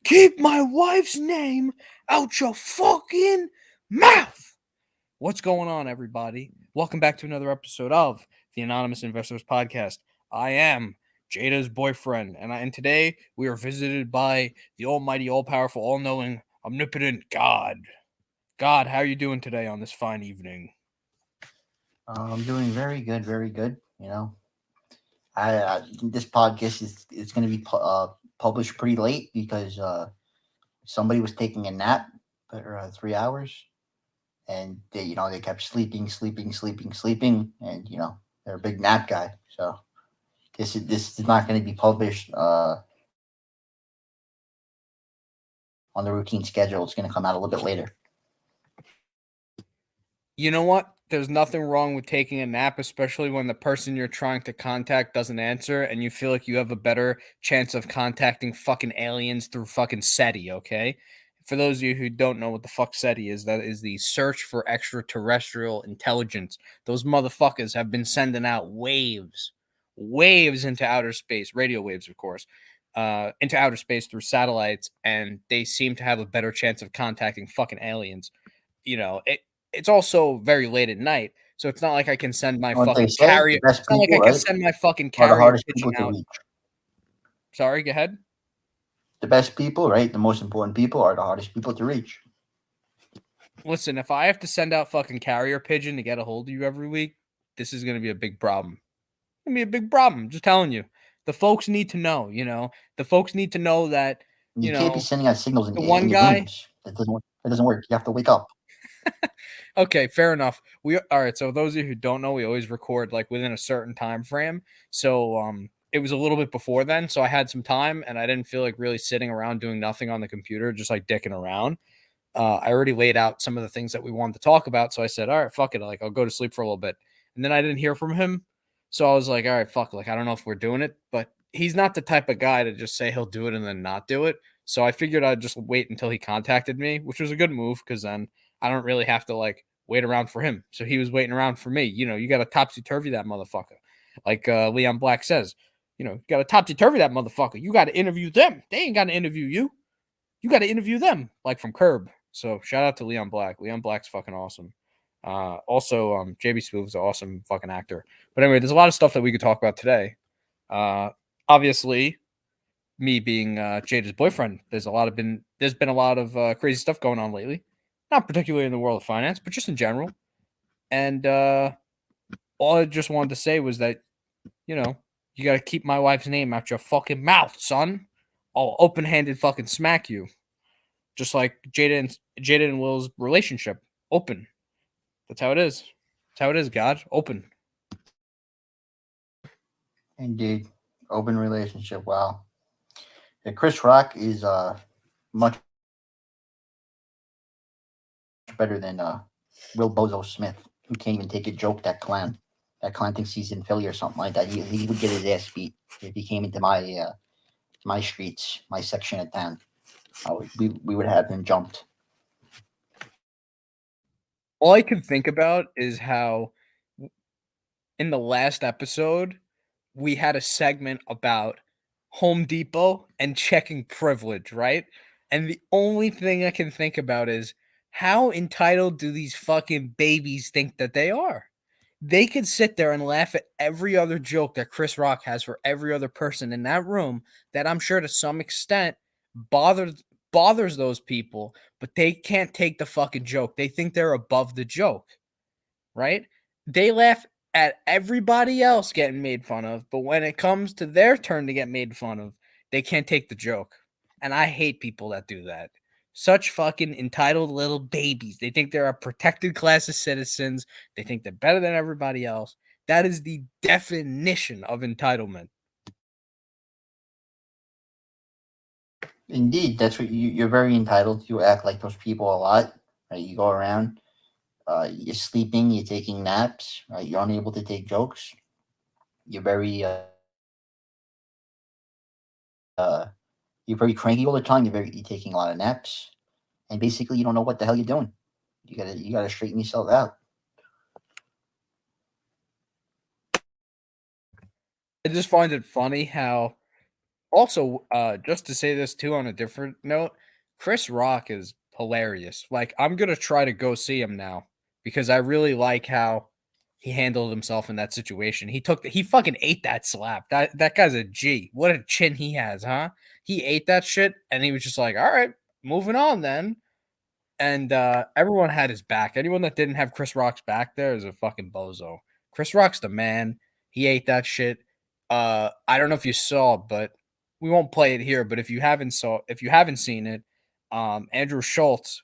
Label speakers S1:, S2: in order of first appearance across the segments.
S1: Keep my wife's name out your fucking mouth. What's going on, everybody? Welcome back to another episode of the Anonymous Investors Podcast. I am Jada's boyfriend, and today we are visited by the almighty, all-powerful, all-knowing, omnipotent God. God, how are you doing today on this fine evening?
S2: I'm doing very good, very good. You know, this podcast is going to be published pretty late because somebody was taking a nap for 3 hours, and they kept sleeping, and they're a big nap guy. So this is not going to be published on the routine schedule. It's going to come out a little bit later.
S1: You know what? There's nothing wrong with taking a nap, especially when the person you're trying to contact doesn't answer and you feel like you have a better chance of contacting fucking aliens through fucking SETI, okay? For those of you who don't know what the fuck SETI is, that is the search for extraterrestrial intelligence. Those motherfuckers have been sending out waves into outer space, radio waves, of course, into outer space through satellites, and they seem to have a better chance of contacting fucking aliens. It's also very late at night, so it's not like I can send my
S2: What they
S1: fucking
S2: say, the
S1: carrier.
S2: best
S1: It's not like
S2: people,
S1: I can
S2: right,
S1: send my fucking
S2: are the
S1: carrier
S2: hardest
S1: pigeon
S2: people to
S1: out.
S2: reach.
S1: Sorry, go ahead.
S2: The best people, right? The most important people are the hardest people to reach.
S1: Listen, if I have to send out fucking carrier pigeon to get a hold of you every week, this is gonna be a big problem. It's gonna be a big problem. Just telling you. The folks need to know. The folks need to know that.
S2: You can't be sending out signals
S1: The
S2: in
S1: one
S2: your
S1: guy.
S2: dreams. That doesn't work. That doesn't work. You have to wake up.
S1: Okay, fair enough. All right. So those of you who don't know, we always record like within a certain time frame. So it was a little bit before then, so I had some time, and I didn't feel like really sitting around doing nothing on the computer, just like dicking around. I already laid out some of the things that we wanted to talk about, so I said, all right, fuck it, like I'll go to sleep for a little bit, and then I didn't hear from him, so I was like, all right, fuck, like I don't know if we're doing it, but he's not the type of guy to just say he'll do it and then not do it. So I figured I'd just wait until he contacted me, which was a good move because then I don't really have to like wait around for him. So he was waiting around for me. You got to topsy turvy that motherfucker. Like Leon Black says, you got to topsy turvy that motherfucker. You got to interview them. They ain't got to interview you. You got to interview them, like from Curb. So shout out to Leon Black. Leon Black's fucking awesome. Also, JB Smooth's an awesome fucking actor. But anyway, there's a lot of stuff that we could talk about today. Obviously, me being Jada's boyfriend, there's been a lot of crazy stuff going on lately. Not particularly in the world of finance, but just in general. And all I just wanted to say was that, you got to keep my wife's name out your fucking mouth, son. I'll open-handed fucking smack you. Just like Jada and Will's relationship. Open. That's how it is. That's how it is, God. Open.
S2: Indeed. Open relationship. Wow. Yeah, Chris Rock is much better than Will Bozo Smith, who can't even take a joke. That clown. That clown thinks he's in Philly or something like that. He would get his ass beat if he came into my streets, my section of town. We would have him jumped.
S1: All I can think about is how in the last episode we had a segment about Home Depot and checking privilege, right? And the only thing I can think about is how entitled do these fucking babies think that they are? They could sit there and laugh at every other joke that Chris Rock has for every other person in that room that I'm sure to some extent bothers those people, but they can't take the fucking joke. They think they're above the joke, right? They laugh at everybody else getting made fun of, but when it comes to their turn to get made fun of, they can't take the joke. And I hate people that do that. Such fucking entitled little babies. They think they're a protected class of citizens. They think they're better than everybody else. That is the definition of entitlement.
S2: Indeed, that's what you're very entitled. You act like those people a lot. Right? You go around. You're sleeping. You're taking naps. Right? You're unable to take jokes. You're very you're very cranky all the time. You're taking a lot of naps, and basically you don't know what the hell you're doing. You gotta straighten yourself out.
S1: I just find it funny how Also, just to say this too on a different note, Chris Rock is hilarious. Like, I'm gonna try to go see him now because I really like how he handled himself in that situation. He fucking ate that slap. That guy's a G. What a chin he has, huh? He ate that shit and he was just like, all right, moving on then. And everyone had his back. Anyone that didn't have Chris Rock's back there is a fucking bozo. Chris Rock's the man. He ate that shit. I don't know if you saw, but we won't play it here. But if you haven't seen it, Andrew Schultz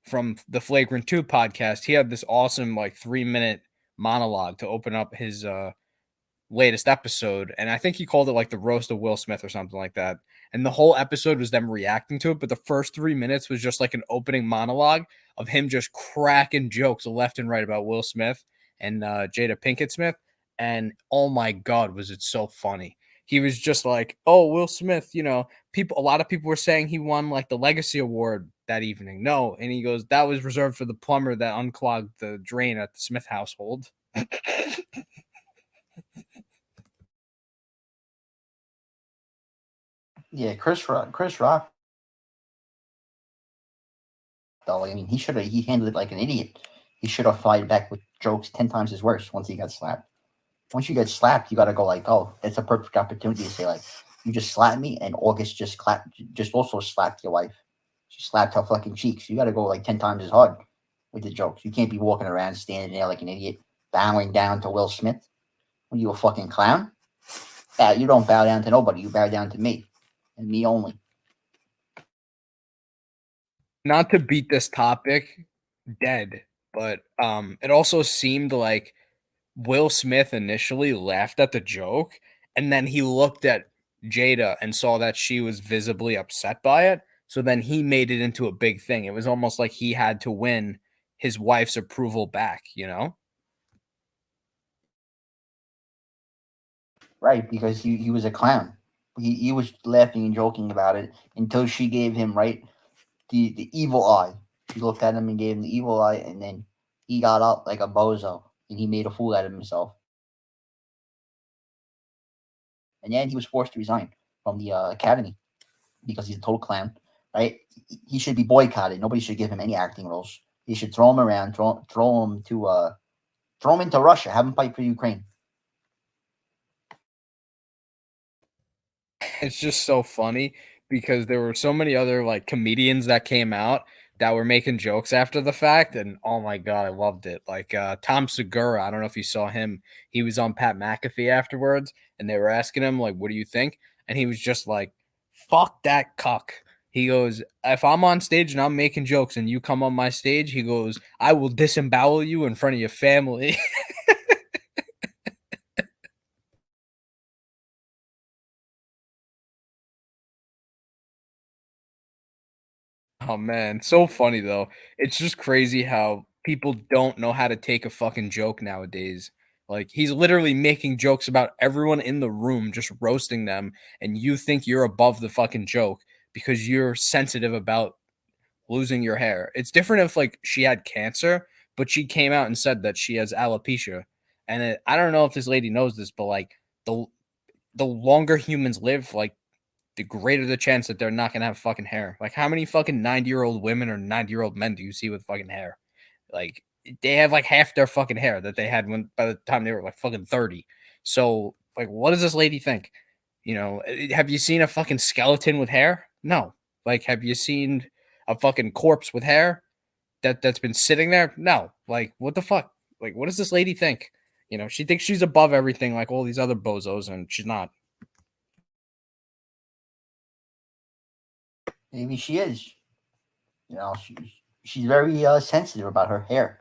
S1: from the Flagrant 2 podcast, he had this awesome like 3 minute monologue to open up his latest episode, and I think he called it like the roast of Will Smith or something like that. And the whole episode was them reacting to it, but the first 3 minutes was just like an opening monologue of him just cracking jokes left and right about Will Smith and Jada Pinkett Smith. And oh my god, was it so funny? He was just like, "Oh, Will Smith, a lot of people were saying he won like the Legacy Award that evening. No," and he goes, "That was reserved for the plumber that unclogged the drain at the Smith household."
S2: Yeah, Chris Rock. Though I mean, he handled it like an idiot. He should have fired back with jokes 10 times as worse once he got slapped. Once you get slapped, you gotta go like, oh, it's a perfect opportunity to say like, you just slapped me, and August just also slapped your wife. She slapped her fucking cheeks. You gotta go like 10 times as hard with the jokes. You can't be walking around standing there like an idiot, bowing down to Will Smith. Are you a fucking clown? You don't bow down to nobody. You bow down to me, and me only.
S1: Not to beat this topic dead, but it also seemed like Will Smith initially laughed at the joke and then he looked at Jada and saw that she was visibly upset by it. So then he made it into a big thing. It was almost like he had to win his wife's approval back, you know?
S2: Right, because he was a clown. He was laughing and joking about it until she gave him right the evil eye. He looked at him and gave him the evil eye, and then he got up like a bozo and he made a fool out of himself. And then he was forced to resign from the academy because he's a total clown. Right? He should be boycotted. Nobody should give him any acting roles. He should throw him around, throw him into Russia, have him fight for Ukraine.
S1: It's just so funny because there were so many other like comedians that came out that were making jokes after the fact, and oh my god, I loved it. Like Tom Segura, I don't know if you saw him. He was on Pat McAfee afterwards, and they were asking him like, "What do you think?" And he was just like, "Fuck that cuck." He goes, "If I'm on stage and I'm making jokes and you come on my stage," he goes, "I will disembowel you in front of your family." Oh man, so funny though. It's just crazy how people don't know how to take a fucking joke nowadays. Like he's literally making jokes about everyone in the room, just roasting them, and you think you're above the fucking joke because you're sensitive about losing your hair. It's different if like she had cancer, but she came out and said that she has alopecia. And I don't know if this lady knows this, but like the the longer humans live, like the greater the chance that they're not gonna have fucking hair. Like, how many fucking 90-year-old women or 90-year-old men do you see with fucking hair? Like, they have like half their fucking hair that they had when by the time they were like fucking 30. So, like, what does this lady think? Have you seen a fucking skeleton with hair? No. Like, have you seen a fucking corpse with hair that's been sitting there? No. Like, what the fuck? Like, what does this lady think? She thinks she's above everything like all these other bozos, and she's not.
S2: Maybe she is. She's very sensitive about her hair.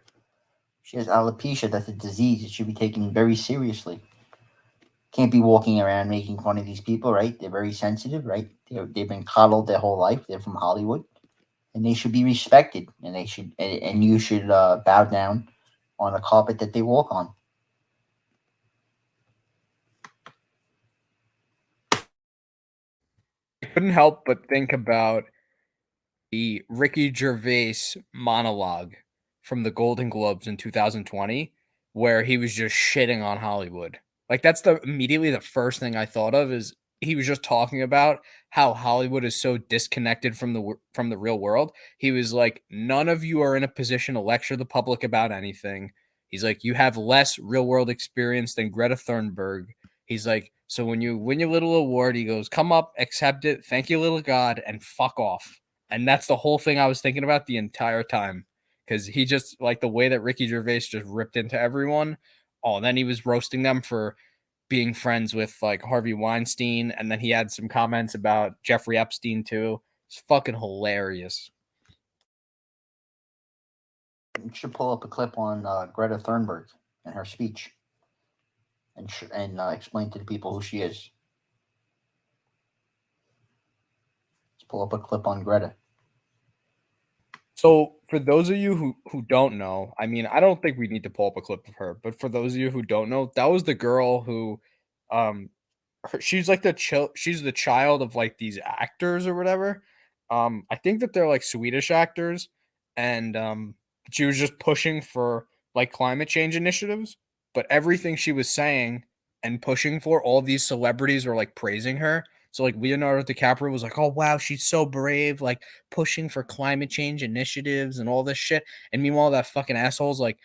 S2: She has alopecia. That's a disease. It should be taken very seriously. Can't be walking around making fun of these people, right? They're very sensitive, right? They've been coddled their whole life. They're from Hollywood, and they should be respected. And you should bow down on the carpet that they walk on.
S1: I couldn't help but think about the Ricky Gervais monologue from the Golden Globes in 2020, where he was just shitting on Hollywood. Like that's the immediately the first thing I thought of is he was just talking about how Hollywood is so disconnected from the real world. He was like, "None of you are in a position to lecture the public about anything." He's like, "You have less real world experience than Greta Thunberg." He's like, "So when you win your little award," he goes, "come up, accept it, thank you, little God, and fuck off." And that's the whole thing I was thinking about the entire time, because he just like the way that Ricky Gervais just ripped into everyone. Oh, and then he was roasting them for being friends with like Harvey Weinstein, and then he had some comments about Jeffrey Epstein too. It's fucking hilarious.
S2: You should pull up a clip on Greta Thunberg and her speech, and explain to the people who she is. Let's pull up a clip on Greta.
S1: So for those of you who don't know, I mean, I don't think we need to pull up a clip of her, but for those of you who don't know, that was the girl who, um, she's like she's the child of like these actors or whatever. I think that they're like Swedish actors, and she was just pushing for like climate change initiatives, but everything she was saying and pushing for, all these celebrities were like praising her. So like Leonardo DiCaprio was like, "Oh wow, she's so brave, like pushing for climate change initiatives and all this shit." And meanwhile, that fucking asshole's like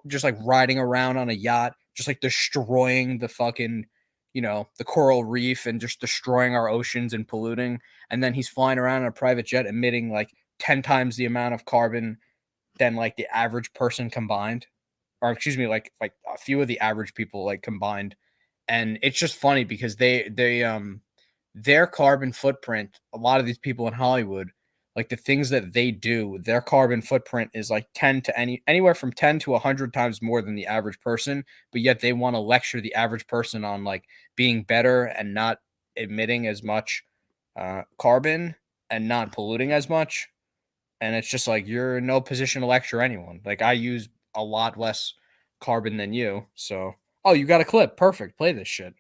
S1: just like riding around on a yacht, just like destroying the fucking, the coral reef and just destroying our oceans and polluting. And then he's flying around in a private jet emitting like 10 times the amount of carbon than like the average person combined, or excuse me, like a few of the average people like combined. And it's just funny because their carbon footprint, a lot of these people in Hollywood, like the things that they do, their carbon footprint is like 10 to anywhere from 10 to 100 times more than the average person, but yet they want to lecture the average person on like being better and not emitting as much carbon and not polluting as much. And it's just like you're in no position to lecture anyone. Like I use a lot less carbon than you. So, oh, you got a clip. Perfect. Play this shit.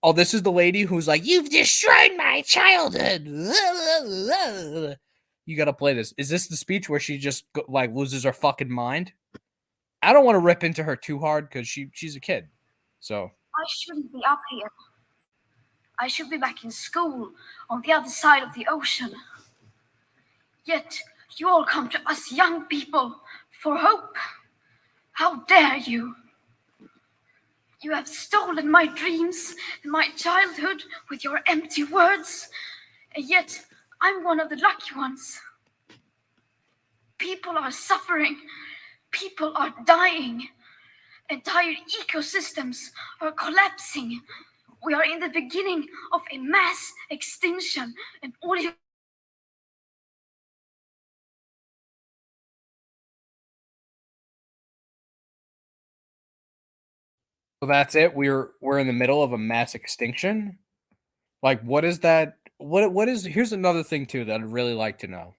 S1: Oh, this is the lady who's like, "You've destroyed my childhood." You got to play this. Is this the speech where she just like loses her fucking mind? I don't want to rip into her too hard because she's a kid. So
S3: I shouldn't be up here. I should be back in school on the other side of the ocean. Yet you all come to us young people for hope. How dare you? You have stolen my dreams and my childhood with your empty words, and yet I'm one of the lucky ones. People are suffering. People are dying. Entire ecosystems are collapsing. We are in the beginning of a mass extinction, and all you
S1: that's it. We're in the middle of a mass extinction. Like, what is that? What is? Here's another thing too that I'd really like to know.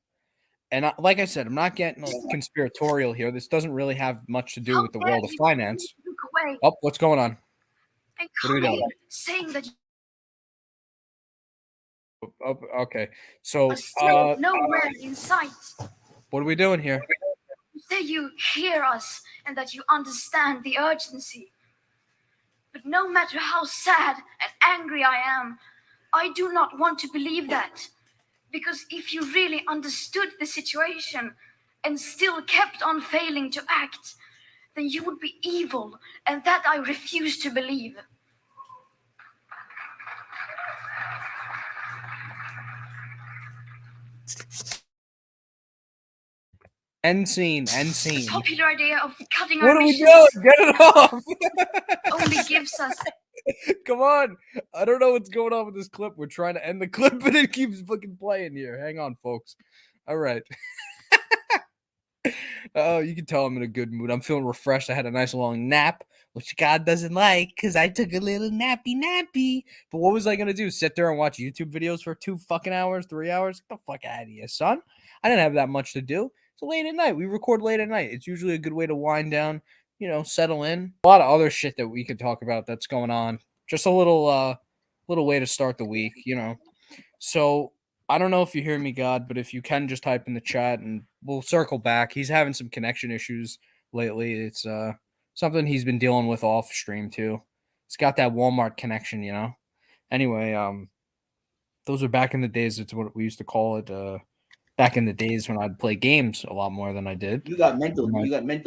S1: And like I said, I'm not getting like, conspiratorial here. This doesn't really have much to do
S3: how
S1: with the
S3: dare
S1: world of
S3: you
S1: finance.
S3: look away
S1: Oh, what's going on?
S3: and
S1: What are we
S3: come
S1: doing?
S3: here saying that
S1: Oh, okay.
S3: you
S1: So,
S3: are still nowhere in sight.
S1: what are we doing here?
S3: You say you hear us and that you understand the urgency. But no matter how sad and angry I am, I do not want to believe that. Because if you really understood the situation and still kept on failing to act, then you would be evil, and that I refuse to believe.
S1: End scene. End scene.
S3: The popular idea of cutting
S1: What
S3: our
S1: are we
S3: emissions
S1: doing? Get it off!
S3: only gives us
S1: Come on. I don't know what's going on with this clip. We're trying to end the clip, but it keeps fucking playing here. Hang on, folks. All right. Oh, you can tell I'm in a good mood. I'm feeling refreshed. I had a nice long nap, which God doesn't like because I took a little nappy. But what was I gonna do? Sit there and watch YouTube videos for 2 fucking hours, 3 hours? Get the fuck out of here, son. I didn't have that much to do. So late at night. We record late at night. It's usually a good way to wind down, settle in. A lot of other shit that we could talk about that's going on. Just a little way to start the week. So I don't know if you hear me, God, but if you can just type in the chat and we'll circle back. He's having some connection issues lately. It's something he's been dealing with off stream too. He's got that Walmart connection. Anyway, those were back in the days. It's what we used to call it. Back in the days when I'd play games a lot more than I did.
S2: You got mental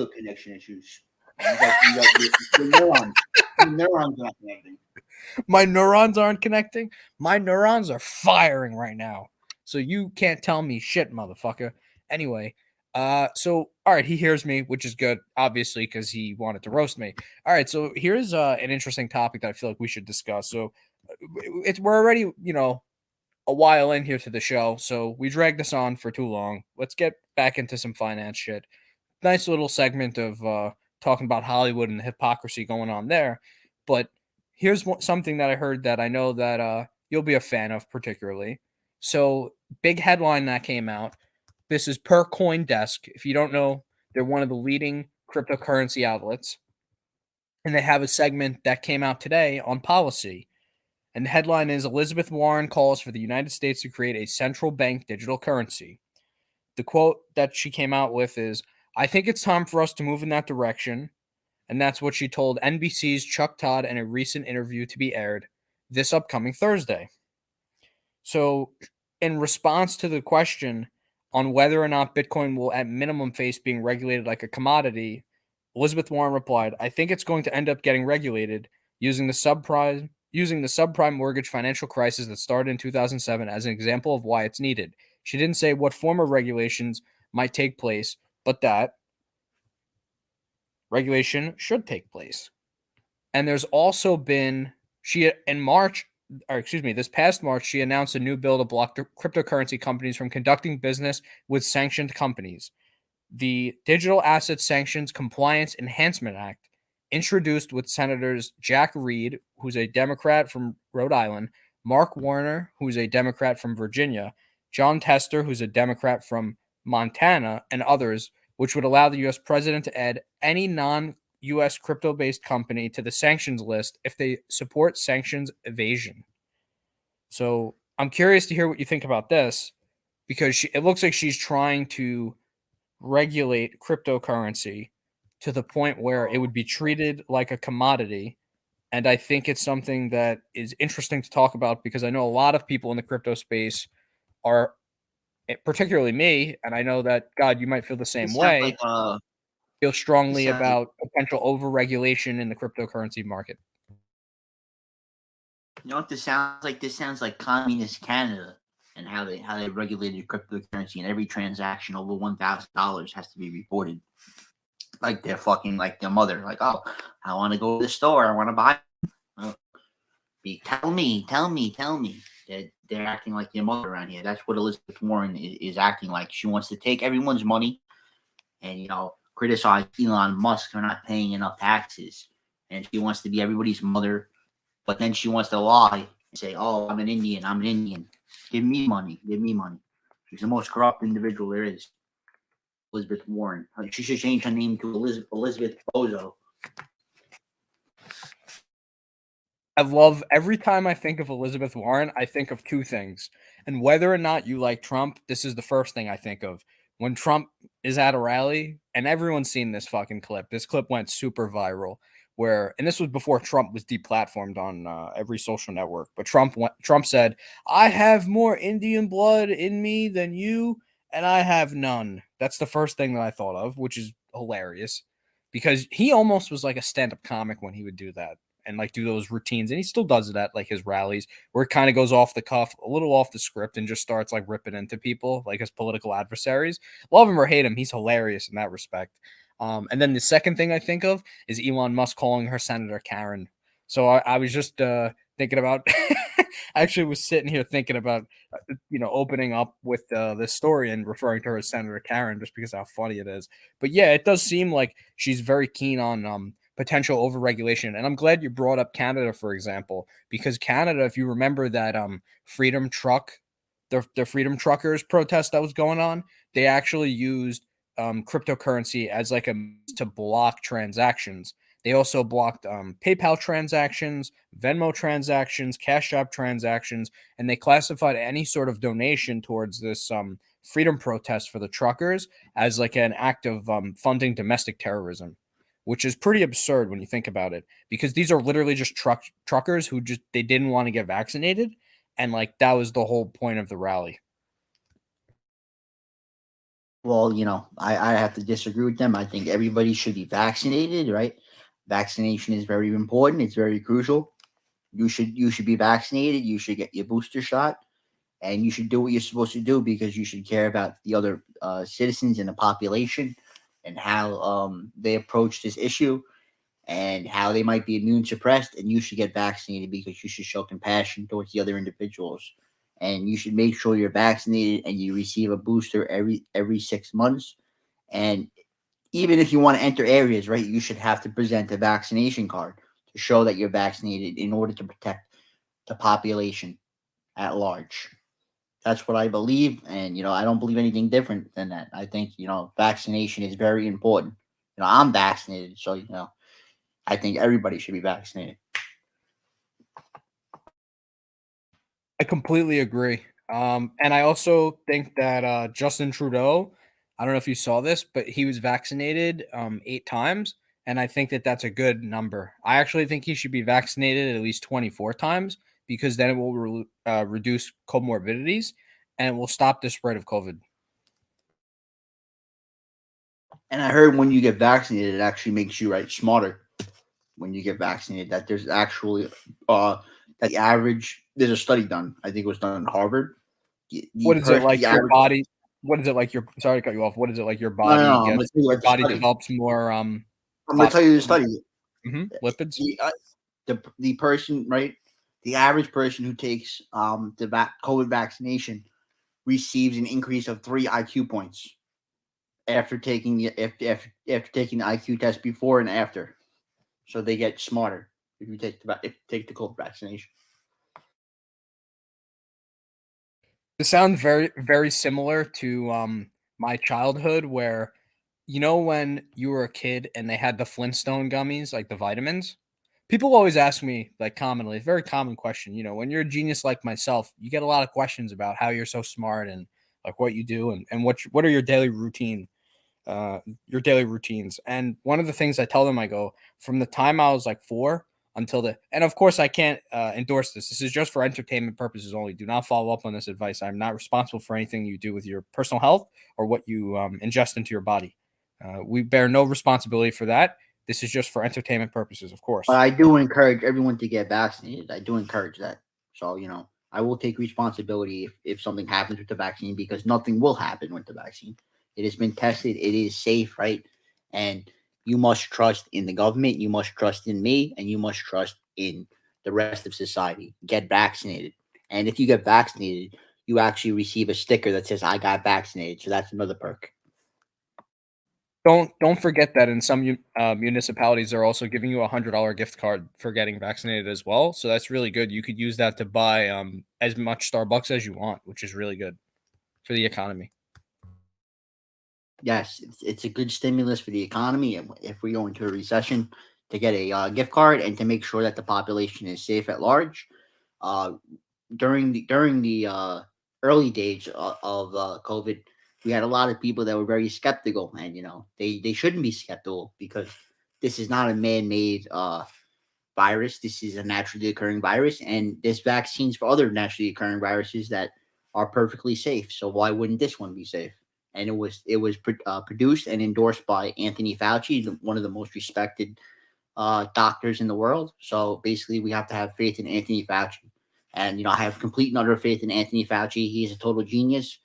S2: connection issues. Your neurons. Your neurons are not connecting.
S1: My neurons aren't connecting. My neurons are firing right now. So you can't tell me shit, motherfucker. Anyway, so all right, he hears me, which is good, obviously, because he wanted to roast me. All right, so here's an interesting topic that I feel like we should discuss. So we're already, a while in here to the show, so we dragged this on for too long. Let's get back into some finance shit. Nice little segment of talking about Hollywood and the hypocrisy going on there. But here's something that I heard that I know that you'll be a fan of particularly. So big headline that came out. This is per CoinDesk. If you don't know, they're one of the leading cryptocurrency outlets. And they have a segment that came out today on policy. And the headline is Elizabeth Warren calls for the United States to create a central bank digital currency. The quote that she came out with is, I think it's time for us to move in that direction. And that's what she told NBC's Chuck Todd in a recent interview to be aired this upcoming Thursday. So, in response to the question on whether or not Bitcoin will at minimum face being regulated like a commodity, Elizabeth Warren replied, I think it's going to end up getting regulated using the subprime mortgage financial crisis that started in 2007 as an example of why it's needed. She didn't say what form of regulations might take place, but that regulation should take place. And there's also been, this past March, she announced a new bill to block cryptocurrency companies from conducting business with sanctioned companies. The Digital Asset Sanctions Compliance Enhancement Act, introduced with Senators Jack Reed, who's a Democrat from Rhode Island, Mark Warner, who's a Democrat from Virginia, John Tester, who's a Democrat from Montana, and others, which would allow the U.S. president to add any non-U.S. crypto-based company to the sanctions list if they support sanctions evasion. So I'm curious to hear what you think about this, because it looks like she's trying to regulate cryptocurrency to the point where it would be treated like a commodity. And I think it's something that is interesting to talk about because I know a lot of people in the crypto space are, particularly me, and I know that, God, you might feel the same way, feel strongly about potential overregulation in the cryptocurrency market.
S2: You know what this sounds like? This sounds like communist Canada and how they regulated cryptocurrency, and every transaction over $1,000 has to be reported. Like they're fucking like their mother. Like, oh, I want to go to the store. I want to buy. Tell me. They're acting like their mother around here. That's what Elizabeth Warren is acting like. She wants to take everyone's money and, criticize Elon Musk for not paying enough taxes. And she wants to be everybody's mother. But then she wants to lie and say, oh, I'm an Indian. Give me money. She's the most corrupt individual there is. Elizabeth Warren. She should change her name to Elizabeth Bozo.
S1: I love, every time I think of Elizabeth Warren, I think of two things. And whether or not you like Trump, this is the first thing I think of. When Trump is at a rally, and everyone's seen this fucking clip. This clip went super viral. And this was before Trump was deplatformed on every social network. But Trump said, I have more Indian blood in me than you, and I have none. That's the first thing that I thought of, which is hilarious. Because he almost was like a stand-up comic when he would do that and like do those routines. And he still does it at like his rallies where it kind of goes off the cuff, a little off the script, and just starts like ripping into people, like his political adversaries. Love him or hate him, he's hilarious in that respect. And then the second thing I think of is Elon Musk calling her Senator Karen. So I was just thinking about, I actually was sitting here thinking about, opening up with this story and referring to her as Senator Karen just because how funny it is. But yeah, it does seem like she's very keen on potential overregulation. And I'm glad you brought up Canada, for example, because Canada, if you remember that Freedom Truck, the Freedom Truckers protest that was going on, they actually used cryptocurrency as like to block transactions. They also blocked PayPal transactions, Venmo transactions, Cash App transactions, and they classified any sort of donation towards this freedom protest for the truckers as like an act of funding domestic terrorism, which is pretty absurd when you think about it, because these are literally just truckers who they didn't want to get vaccinated, and like that was the whole point of the rally.
S2: Well, I have to disagree with them. I think everybody should be vaccinated, right? Vaccination is very important. It's very crucial. You should be vaccinated. You should get your booster shot, and you should do what you're supposed to do because you should care about the other citizens in the population and how they approach this issue and how they might be immune suppressed. And you should get vaccinated because you should show compassion towards the other individuals. And you should make sure you're vaccinated and you receive a booster every 6 months. And even if you want to enter areas, right, you should have to present a vaccination card to show that you're vaccinated in order to protect the population at large. That's what I believe, and I don't believe anything different than that. I think vaccination is very important. I'm vaccinated, so I think everybody should be vaccinated.
S1: I completely agree. And I also think that Justin Trudeau, I don't know if you saw this, but he was vaccinated 8 times. And I think that that's a good number. I actually think he should be vaccinated at least 24 times because then it will reduce comorbidities and it will stop the spread of COVID.
S2: And I heard when you get vaccinated, it actually makes you smarter. When you get vaccinated, that there's actually that the average. There's a study done. I think it was done in Harvard.
S1: What is it like your body? What is it like your? Sorry to cut you off. What is it like your body?
S2: No,
S1: your body develops more.
S2: I'm gonna tell you the study.
S1: Lipids.
S2: The person, right? The average person who takes the COVID vaccination receives an increase of 3 IQ points after taking the IQ test before and after. So they get smarter if you take the COVID vaccination.
S1: This sounds very, very similar to my childhood, where when you were a kid and they had the Flintstone gummies, like the vitamins. People always ask me, like commonly, it's a very common question. When you're a genius like myself, you get a lot of questions about how you're so smart and like what you do and what are your daily routines. And one of the things I tell them, I go, from the time I was like 4 and of course I can't endorse this. This is just for entertainment purposes only. Do not follow up on this advice. I'm not responsible for anything you do with your personal health or what you ingest into your body. We bear no responsibility for that. This is just for entertainment purposes, of course.
S2: But I do encourage everyone to get vaccinated. I do encourage that. So, I will take responsibility if something happens with the vaccine because nothing will happen with the vaccine. It has been tested. It is safe, right? And you must trust in the government. You must trust in me, and you must trust in the rest of society. Get vaccinated. And if you get vaccinated, you actually receive a sticker that says, I got vaccinated. So that's another perk.
S1: Don't forget that in some municipalities they're also giving you $100 gift card for getting vaccinated as well. So that's really good. You could use that to buy as much Starbucks as you want, which is really good for the economy.
S2: Yes, it's a good stimulus for the economy if we go into a recession to get a gift card and to make sure that the population is safe at large. During the early days of COVID, we had a lot of people that were very skeptical, and they shouldn't be skeptical because this is not a man-made virus. This is a naturally occurring virus, and there's vaccines for other naturally occurring viruses that are perfectly safe. So why wouldn't this one be safe? And it was produced and endorsed by Anthony Fauci, one of the most respected doctors in the world. So basically, we have to have faith in Anthony Fauci. And I have complete and utter faith in Anthony Fauci. He is a total genius.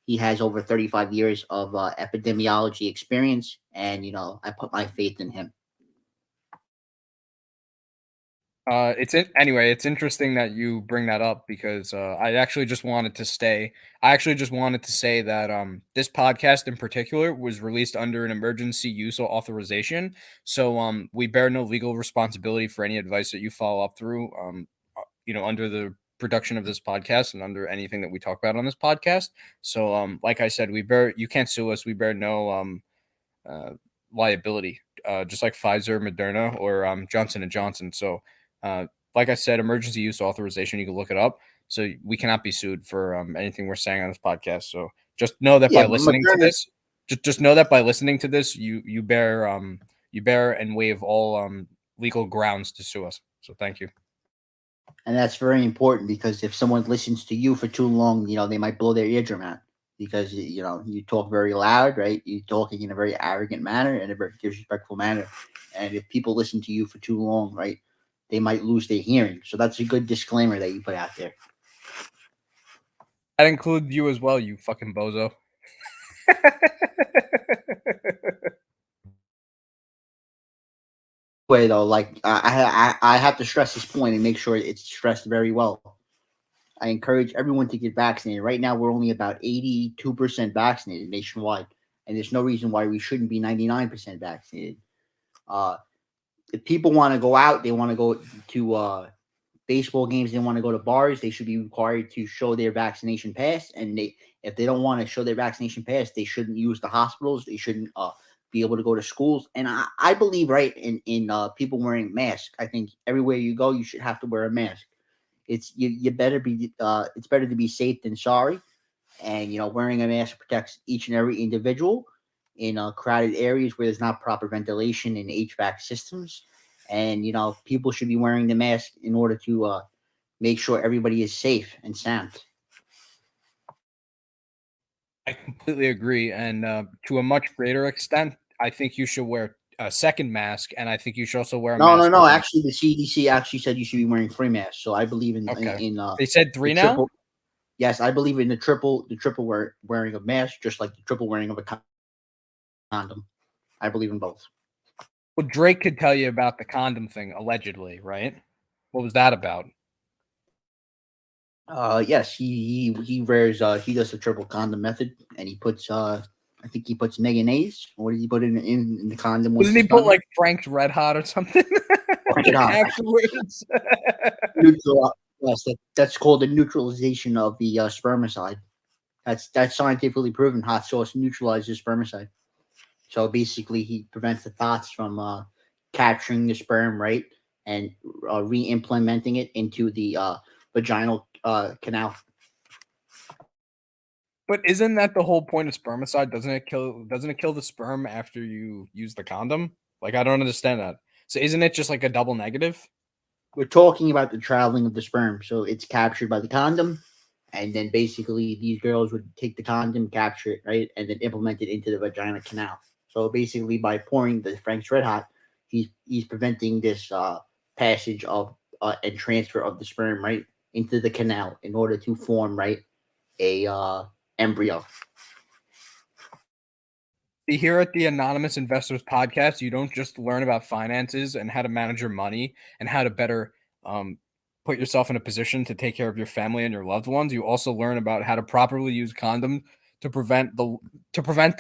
S2: He has over 35 years of epidemiology experience, and I put my faith in him.
S1: Anyway, it's interesting that you bring that up because I actually just wanted to say that this podcast in particular was released under an emergency use authorization. So we bear no legal responsibility for any advice that you follow up through under the production of this podcast and under anything that we talk about on this podcast. So like I said, you can't sue us. We bear no liability, just like Pfizer, Moderna, or Johnson & Johnson. So like I said, emergency use authorization, you can look it up. So we cannot be sued for anything we're saying on this podcast. So just know that by listening to this, just know that by listening to this, you bear you bear and waive all legal grounds to sue us. So thank you.
S2: And that's very important because if someone listens to you for too long, they might blow their eardrum out because you talk very loud, right? You're talking in a very arrogant manner and a very disrespectful manner. And if people listen to you for too long, right, they might lose their hearing. So that's a good disclaimer that you put out there.
S1: That includes you as well, you fucking bozo.
S2: Way though, like I have to stress this point and make sure it's stressed very well. I encourage everyone to get vaccinated. Right now, we're only about 82% vaccinated nationwide, and there's no reason why we shouldn't be 99% vaccinated. If people want to go out, they want to go to baseball games, they want to go to bars, they should be required to show their vaccination pass. And if they don't want to show their vaccination pass, they shouldn't use the hospitals. They shouldn't be able to go to schools. And I believe, right, in people wearing masks. I think everywhere you go, you should have to wear a mask. It's you better be it's better to be safe than sorry. And wearing a mask protects each and every individual in crowded areas where there's not proper ventilation and HVAC systems. And people should be wearing the mask in order to make sure everybody is safe and sound.
S1: I completely agree, and to a much greater extent, I think you should wear a second mask, and I think you should also wear a mask.
S2: No. Actually, the CDC actually said you should be wearing 3 masks. So I believe in
S1: they said 3 now.
S2: Triple, yes, I believe in the triple wearing of mask, just like the triple wearing of a condom. I believe in both.
S1: Well, Drake could tell you about the condom thing, allegedly, right? What was that about?
S2: Yes, he wears he does the triple condom method, and he puts I think he puts mayonnaise. What did he put in the condom?
S1: Didn't he put like Frank's Red Hot or something? Afterwards.
S2: Yes, that's called the neutralization of the spermicide. That's scientifically proven. Hot sauce neutralizes spermicide. So basically, he prevents the thoughts from capturing the sperm, right, and re-implementing it into the vaginal canal.
S1: But isn't that the whole point of spermicide? Doesn't it kill the sperm after you use the condom? Like, I don't understand that. So isn't it just like a double negative?
S2: We're talking about the traveling of the sperm. So it's captured by the condom, and then basically these girls would take the condom, capture it, right, and then implement it into the vaginal canal. So basically, by pouring the Frank's Red Hot, he's preventing this passage of and transfer of the sperm, right, into the canal in order to form, right, a embryo.
S1: Here at the Anonymous Investors Podcast, you don't just learn about finances and how to manage your money and how to better put yourself in a position to take care of your family and your loved ones. You also learn about how to properly use condom to prevent the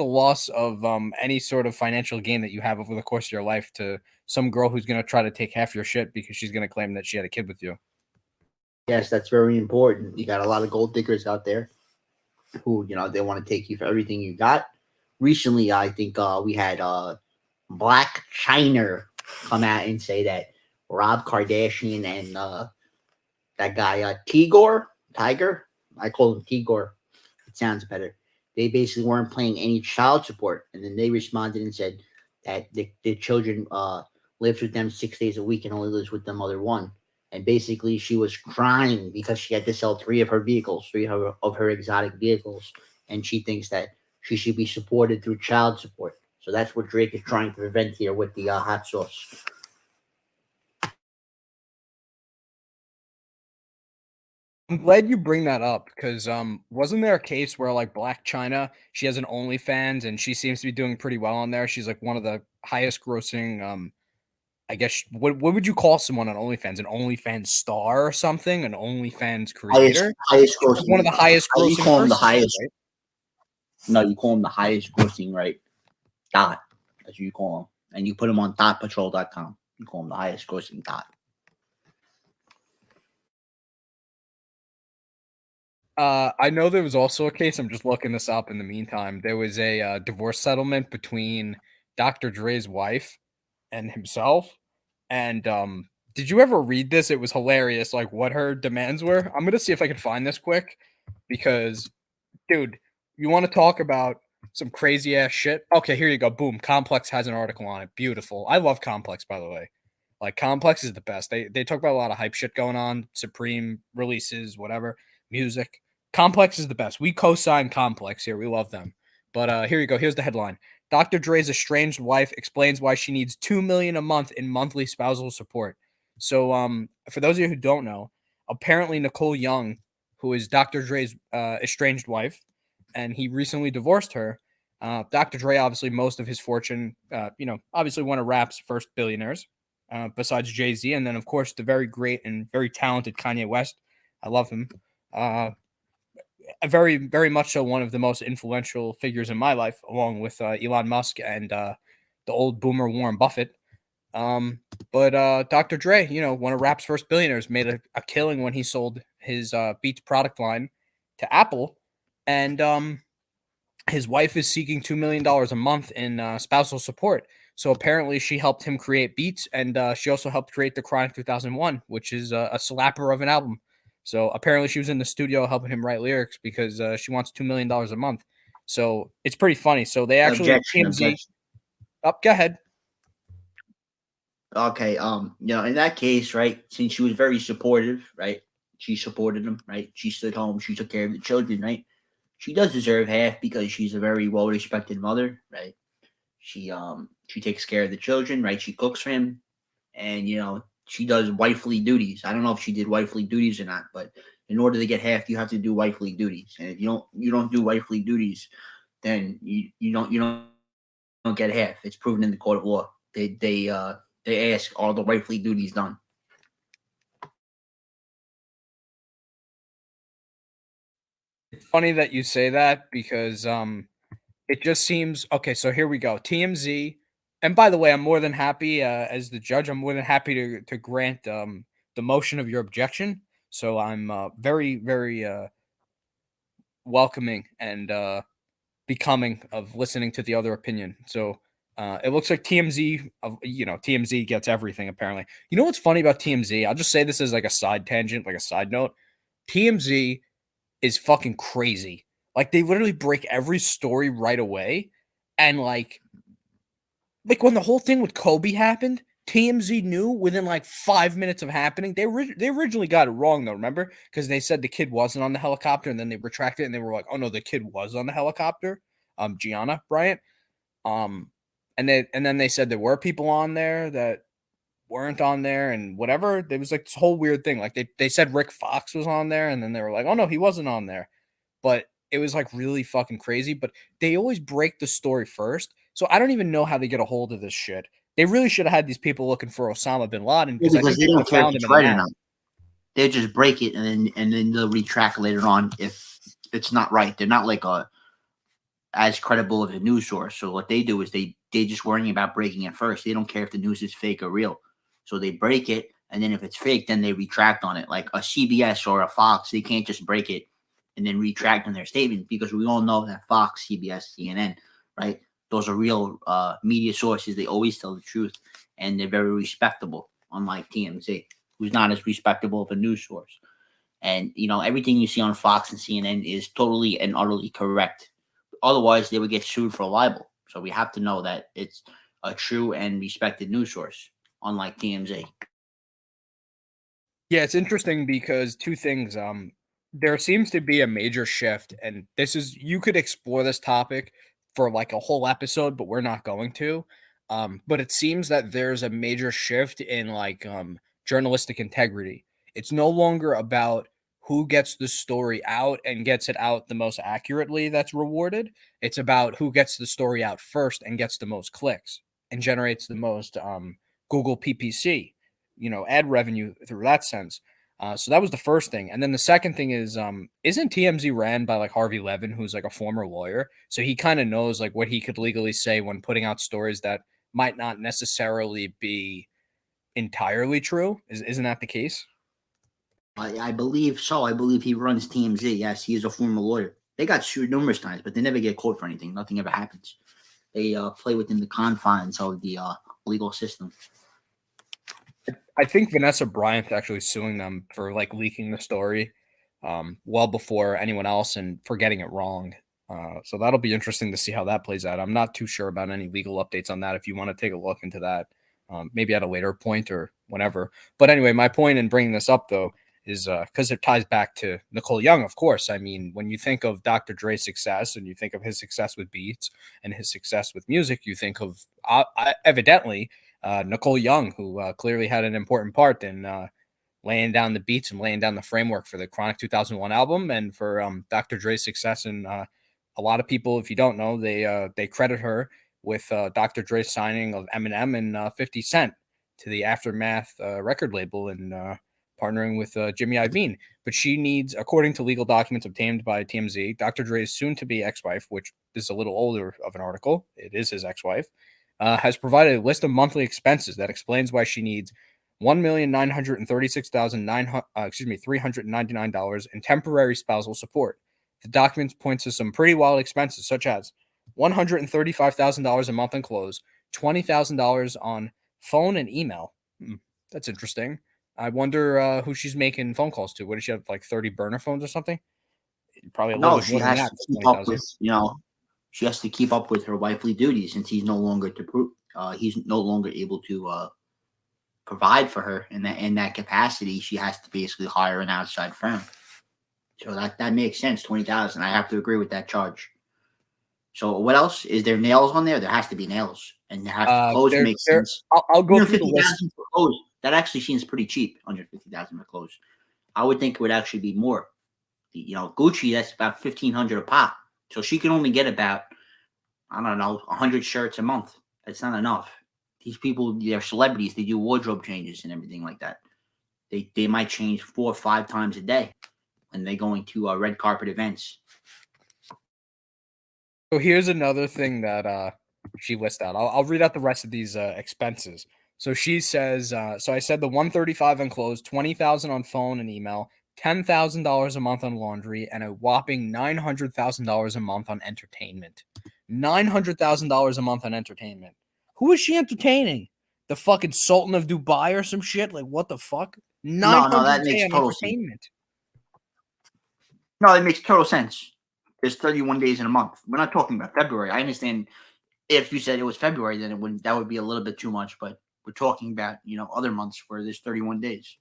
S1: loss of any sort of financial gain that you have over the course of your life to some girl who's going to try to take half your shit because she's going to claim that she had a kid with you.
S2: Yes, that's very important. You got a lot of gold diggers out there who, they want to take you for everything you got. Recently, I think we had Black China come out and say that Rob Kardashian and that guy Tiger, I call him Tigor. It sounds better. They basically weren't paying any child support, and then they responded and said that the children lives with them 6 days a week and only lives with the mother one. And basically, she was crying because she had to sell 3 of her vehicles, 3 of her exotic vehicles, and she thinks that she should be supported through child support. So that's what Drake is trying to prevent here with the hot sauce.
S1: I'm glad you bring that up because wasn't there a case where like Black China, she has an OnlyFans and she seems to be doing pretty well on there. She's like one of the highest grossing I guess what would you call someone on OnlyFans? An OnlyFans star or something? An OnlyFans creator?
S2: Highest grossing.
S1: One of the highest grossing.
S2: You call him the highest. Right? No, you call him the highest grossing, right? Dot. That's what you call him. And you put him on dotpatrol.com. You call him the highest grossing dot.
S1: I know there was also a case. I'm just looking this up in the meantime. There was a divorce settlement between Dr. Dre's wife and himself. And did you ever read this? It was hilarious, like what her demands were. I'm gonna see if I can find this quick because, dude, you want to talk about some crazy ass shit. Okay, here you go. Boom. Complex has an article on it. Beautiful. I love Complex, by the way. Like Complex is the best. They talk about a lot of hype shit going on, Supreme releases, whatever, music. Complex is the best. We co-sign Complex here. We love them. But here you go. Here's the headline. Dr. Dre's estranged wife explains why she needs $2 million a month in monthly spousal support. So for those of you who don't know, apparently Nicole Young, who is Dr. Dre's estranged wife, and he recently divorced her. Dr. Dre, obviously, most of his fortune, obviously one of rap's first billionaires, besides Jay-Z. And then, of course, the very great and very talented Kanye West. I love him. Very, very much so one of the most influential figures in my life, along with Elon Musk and the old boomer Warren Buffett. But Dr. Dre, one of rap's first billionaires, made a killing when he sold his Beats product line to Apple. And his wife is seeking $2 million a month in spousal support. So apparently she helped him create Beats, and she also helped create The Chronic 2001, which is a slapper of an album. So apparently she was in the studio helping him write lyrics because she wants $2 million a month. So it's pretty funny. So they actually
S2: Objection.
S1: Go ahead.
S2: Okay, in that case, right, since she was very supportive, right, she supported him, right, she stood home, she took care of the children, right, she does deserve half because she's a very well-respected mother, right, she takes care of the children, right, she cooks for him, and, she does wifely duties. I don't know if she did wifely duties or not, but in order to get half, you have to do wifely duties, and if you don't do wifely duties, then you don't get half. It's proven in the court of law. They ask, are the wifely duties done?
S1: It's funny that you say that because it just seems okay. So here we go. TMZ, and by the way, I'm more than happy as the judge. I'm more than happy to grant the motion of your objection. So I'm very very welcoming and becoming of listening to the other opinion. So it looks like TMZ, TMZ gets everything apparently. You know what's funny about TMZ? I'll just say this as like a side tangent, like a side note. TMZ is fucking crazy. Like they literally break every story right away, and like when the whole thing with Kobe happened, TMZ knew within like 5 minutes of happening. They originally got it wrong though, remember? Because they said the kid wasn't on the helicopter, and then they retracted it, and they were like, "Oh no, the kid was on the helicopter." Gianna Bryant. Um, and then they said there were people on there that weren't on there, and whatever. There was like this whole weird thing. Like they said Rick Fox was on there, and then they were like, "Oh no, he wasn't on there." But it was like really fucking crazy. But they always break the story first. So I don't even know how they get a hold of this shit. They really should have had these people looking for Osama bin Laden because I
S2: Because
S1: think
S2: they
S1: they would
S2: don't
S1: have
S2: care if
S1: found him
S2: it's
S1: in a
S2: right or
S1: nap.
S2: not. They just break it and then they'll retract later on if it's not right. They're not like as credible of a news source. So what they do is they just worrying about breaking it first. They don't care if the news is fake or real. So they break it, and then if it's fake, then they retract on it. Like a CBS or a Fox, they can't just break it and then retract on their statement because we all know that Fox, CBS, CNN, right? Those are real media sources. They always tell the truth, and they're very respectable, unlike TMZ, who's not as respectable of a news source. And everything you see on Fox and CNN is totally and utterly correct. Otherwise, they would get sued for libel. So we have to know that it's a true and respected news source, unlike TMZ.
S1: Yeah, it's interesting because two things. There seems to be a major shift, and this is you could explore this topic for like a whole episode, but we're not going to. But it seems that there's a major shift in like journalistic integrity. It's no longer about who gets the story out and gets it out the most accurately that's rewarded. It's about who gets the story out first and gets the most clicks and generates the most Google PPC, ad revenue through that sense. So that was the first thing. And then the second thing is, isn't TMZ ran by like Harvey Levin, who's like a former lawyer? So he kind of knows like what he could legally say when putting out stories that might not necessarily be entirely true. Isn't that the case?
S2: I believe so. I believe he runs TMZ. Yes, he is a former lawyer. They got sued numerous times, but they never get caught for anything. Nothing ever happens. They play within the confines of the legal system.
S1: I think Vanessa Bryant's actually suing them for like leaking the story well before anyone else and for getting it wrong. So that'll be interesting to see how that plays out. I'm not too sure about any legal updates on that. If you want to take a look into that, maybe at a later point or whenever. But anyway, my point in bringing this up, though, is because it ties back to Nicole Young, of course. I mean, when you think of Dr. Dre's success and you think of his success with beats and his success with music, you think of evidently Nicole Young, who clearly had an important part in laying down the beats and laying down the framework for the Chronic 2001 album and for Dr. Dre's success. And a lot of people, if you don't know, they credit her with Dr. Dre's signing of Eminem and 50 Cent to the Aftermath record label and partnering with Jimmy Iovine. But she needs, according to legal documents obtained by TMZ, Dr. Dre's soon-to-be ex-wife, which is a little older of an article, it is his ex-wife, has provided a list of monthly expenses that explains why she needs $1,936,399 in temporary spousal support. The documents point to some pretty wild expenses, such as $135,000 a month on clothes, $20,000 on phone and email. That's interesting. I wonder who she's making phone calls to. What does she have, like 30 burner phones or something? Probably a little
S2: No,
S1: bit
S2: she
S1: more than
S2: has
S1: that.
S2: to keep up with, she has to keep up with her wifely duties since he's no longer he's no longer able to provide for her in that capacity. She has to basically hire an outside firm. So that makes sense. 20,000. I have to agree with that charge. So what else is there? Nails on there? There has to be nails, and there has to clothes make sense.
S1: I'll go through the list.
S2: For clothes. That actually seems pretty cheap. 150,000 for clothes. I would think it would actually be more. Gucci, that's about 1,500 a pop. So she can only get about, I don't know, 100 shirts a month. That's not enough. These people, they're celebrities. They do wardrobe changes and everything like that. They might change 4 or 5 times a day when they're going to red carpet events.
S1: So here's another thing that she lists out. I'll read out the rest of these expenses. So she says, so I said the 135 on clothes, 20,000 on phone and email, $10,000 a month on laundry, and a whopping $900,000 a month on entertainment. $900,000 a month on entertainment. Who is she entertaining? The fucking Sultan of Dubai or some shit? Like, what the fuck?
S2: No, that makes total sense. No, that makes total sense. There's 31 days in a month. We're not talking about February. I understand if you said it was February, then that would be a little bit too much. But we're talking about other months where there's 31 days.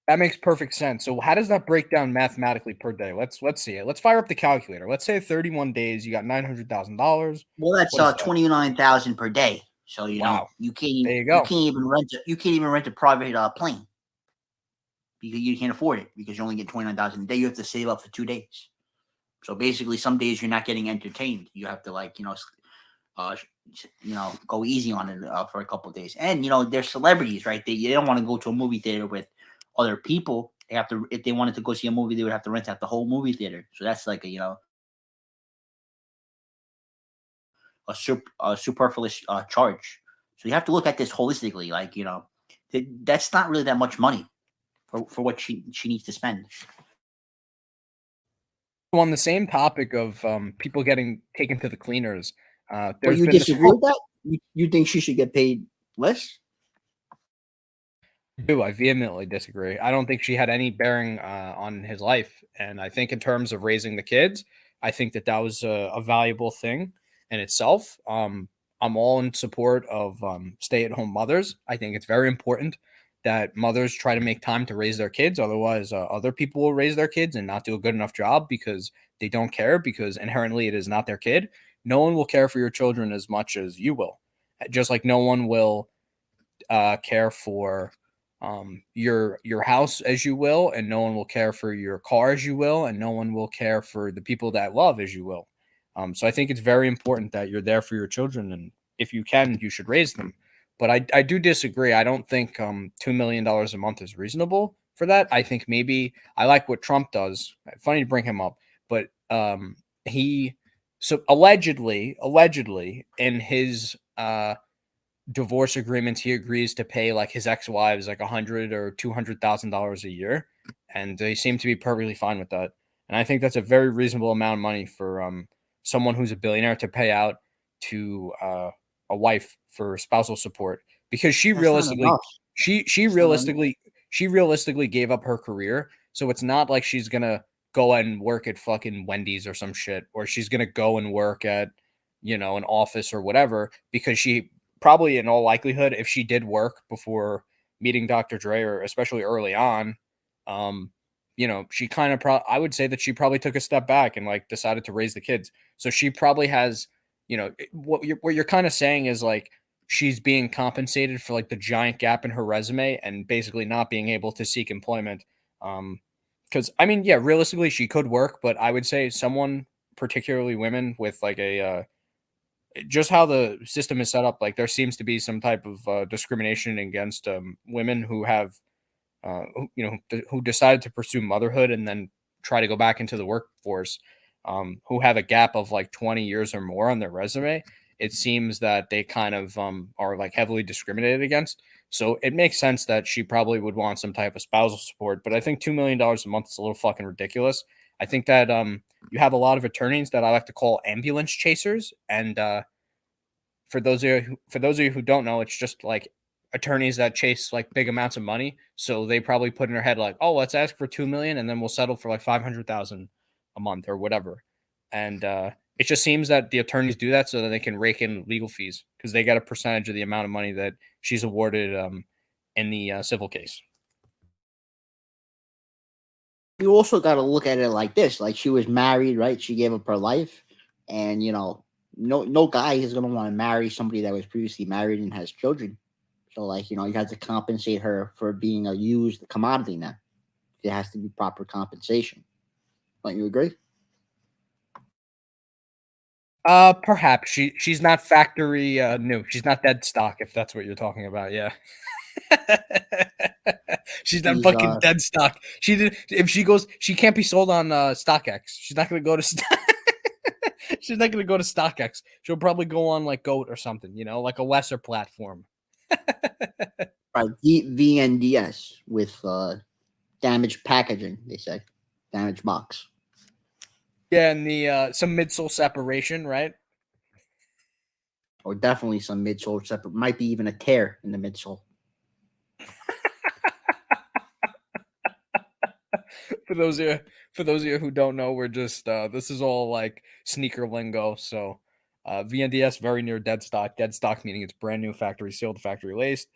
S1: That makes perfect sense. So how does that break down mathematically per day? Let's see it. Let's fire up the calculator. Let's say 31 days, you got $900,000.
S2: Well, that's 29,000 per day. So you
S1: wow.
S2: You can't.
S1: There you go.
S2: You can't even rent a private plane because you can't afford it because you only get 29,000 a day. You have to save up for 2 days. So basically, some days you're not getting entertained. You have to go easy on it for a couple of days. And they're celebrities, right? They don't want to go to a movie theater with other people. They have to, if they wanted to go see a movie, they would have to rent out the whole movie theater. So that's like a superfluous charge. So you have to look at this holistically. Like that's not really that much money for what she needs to spend.
S1: On the same topic of people getting taken to the cleaners,
S2: there's you disagree with that? You think she should get paid less?
S1: I vehemently disagree. I don't think she had any bearing on his life. And I think in terms of raising the kids, I think that was a valuable thing in itself. I'm all in support of stay-at-home mothers. I think it's very important that mothers try to make time to raise their kids. Otherwise, other people will raise their kids and not do a good enough job because they don't care, because inherently it is not their kid. No one will care for your children as much as you will. Just like no one will care for your house as you will, and no one will care for your car as you will, and no one will care for the people that love as you will. So I think it's very important that you're there for your children, and if you can, you should raise them. But I do disagree. I don't think $2 million a month is reasonable for that. I think maybe I like what Trump does. Funny to bring him up, but he allegedly in his divorce agreements, he agrees to pay like his ex-wives like $100,000 or $200,000 a year, and they seem to be perfectly fine with that. And I think that's a very reasonable amount of money for someone who's a billionaire to pay out to a wife for spousal support, because she realistically she realistically gave up her career. So it's not like she's gonna go and work at fucking Wendy's or some shit, or she's gonna go and work at, you know, an office or whatever, because she probably, in all likelihood, if she did work before meeting Dr. Dre, or especially early on, um, you know, she kind of I would say that she probably took a step back and like decided to raise the kids. So she probably has, you know, what you're kind of saying is like she's being compensated for like the giant gap in her resume and basically not being able to seek employment. Because I mean, yeah, realistically she could work, but I would say someone, particularly women, with like a just how the system is set up, like there seems to be some type of discrimination against women who have you know, who decided to pursue motherhood and then try to go back into the workforce, who have a gap of like 20 years or more on their resume. It seems that they kind of are like heavily discriminated against. So it makes sense that she probably would want some type of spousal support. But I think $2 million a month is a little fucking ridiculous. I think that you have a lot of attorneys that I like to call ambulance chasers, and for those of you who don't know, it's just like attorneys that chase like big amounts of money. So they probably put in their head like, oh, let's ask for 2 million and then we'll settle for like 500,000 a month or whatever. And it just seems that the attorneys do that so that they can rake in legal fees because they get a percentage of the amount of money that she's awarded in the civil case.
S2: You also got to look at it like this: like she was married, right? She gave up her life, and no guy is gonna want to marry somebody that was previously married and has children. So, like, you have to compensate her for being a used commodity now. There has to be proper compensation. Don't you agree?
S1: Perhaps she's not factory new. She's not dead stock, if that's what you're talking about. Yeah. She's not
S2: She's
S1: fucking dead stock. She did. If she goes, she can't be sold on StockX. She's not gonna go to. She's not gonna go to StockX. She'll probably go on like Goat or something. You know, like a lesser platform.
S2: right, VNDS with damaged packaging. They say damaged box.
S1: Yeah, and the some midsole separation, right?
S2: Or definitely some midsole separate. Might be even a tear in the midsole.
S1: For those of you who don't know, we're just this is all like sneaker lingo. So VNDS, very near dead stock. Dead stock meaning it's brand new, factory sealed, factory laced.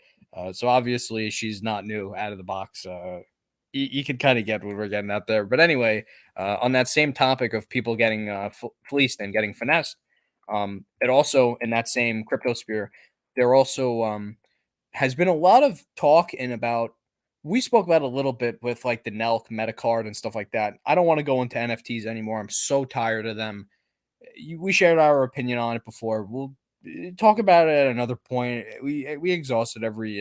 S1: So obviously she's not new out of the box. You can kind of get what we're getting at there. But anyway, on that same topic of people getting fleeced and getting finessed, it also, in that same crypto sphere, there also has been a lot of talk and about, we spoke about a little bit with like the Nelk Metacard and stuff like that. I don't want to go into NFTs anymore. I'm so tired of them. We shared our opinion on it before. We'll talk about it at another point. We exhausted every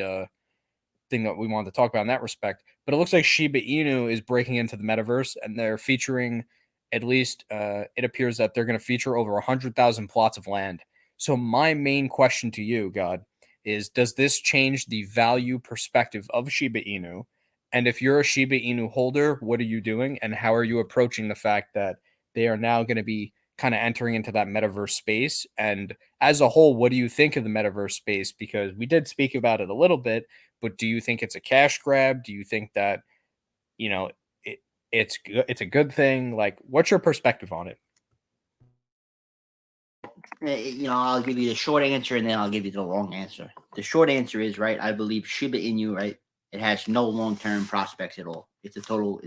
S1: thing that we wanted to talk about in that respect. But it looks like Shiba Inu is breaking into the metaverse, and they're featuring, at least it appears that they're going to feature over 100,000 plots of land. So my main question to you, God, is does this change the value perspective of Shiba Inu? And if you're a Shiba Inu holder, what are you doing? And how are you approaching the fact that they are now going to be kind of entering into that metaverse space? And as a whole, what do you think of the metaverse space? Because we did speak about it a little bit, but do you think it's a cash grab? Do you think that, you know, it's a good thing? Like, what's your perspective on it?
S2: I'll give you the short answer and then I'll give you the long answer. The short answer is, right, I believe Shiba Inu, right, it has no long-term prospects at all. It's a total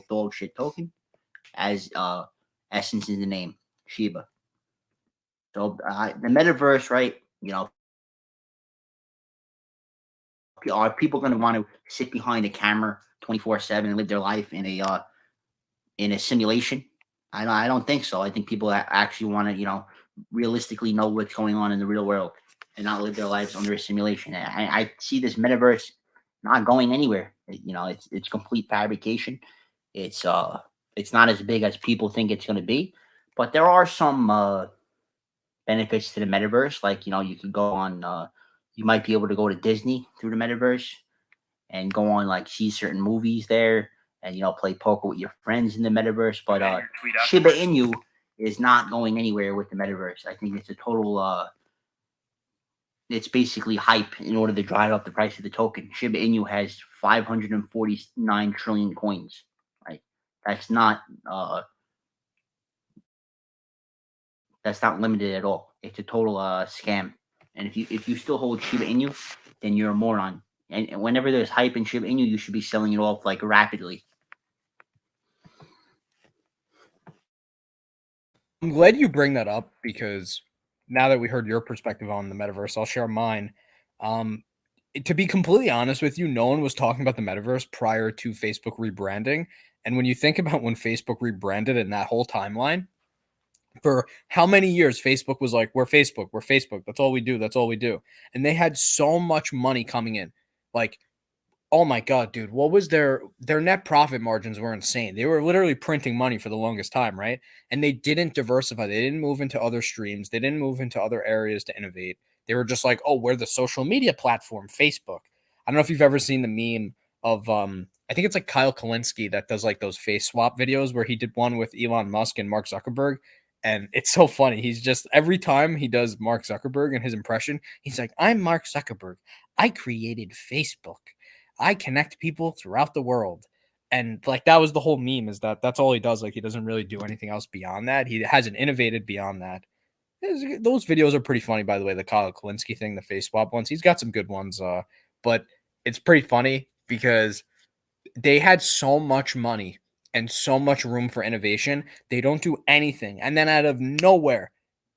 S2: dog shit token, as essence in the name, Shiba. So the metaverse, right, are people going to want to sit behind a camera 24/7 and live their life in a simulation? I don't think so. I think people actually want to, realistically know what's going on in the real world and not live their lives under a simulation. I see this metaverse not going anywhere. It's complete fabrication. It's not as big as people think it's going to be, but there are some benefits to the metaverse. Like, you could go on. You might be able to go to Disney through the metaverse and go on, like, see certain movies there, and play poker with your friends in the metaverse. But Shiba Inu is not going anywhere with the metaverse. I think it's a total it's basically hype in order to drive up the price of the token. Shiba Inu has 549 trillion coins. Right, that's not uh, that's not limited at all. It's a total scam. And if you still hold Shiba Inu, then you're a moron. And whenever there's hype in Shiba Inu, you should be selling it off like rapidly.
S1: I'm glad you bring that up because now that we heard your perspective on the metaverse, I'll share mine. To be completely honest with you, no one was talking about the metaverse prior to Facebook rebranding. And when you think about when Facebook rebranded and that whole timeline, for how many years Facebook was like, we're Facebook, that's all we do, that's all we do. And they had so much money coming in. Like, oh my god, dude, what was their net profit margins were insane. They were literally printing money for the longest time, right? And they didn't diversify. They didn't move into other streams. They didn't move into other areas to innovate. They were just like, "Oh, we're the social media platform, Facebook." I don't know if you've ever seen the meme of I think it's like Kyle Kalinske that does like those face swap videos where he did one with Elon Musk and Mark Zuckerberg. And it's so funny. He's just every time he does Mark Zuckerberg and his impression, he's like, "I'm Mark Zuckerberg. I created Facebook. I connect people throughout the world." And like that was the whole meme is that that's all he does. Like he doesn't really do anything else beyond that. He hasn't innovated beyond that. Those videos are pretty funny, by the way. The Kyle Kalinske thing, the face swap ones. He's got some good ones, but it's pretty funny because they had so much money and so much room for innovation. They don't do anything, and then out of nowhere,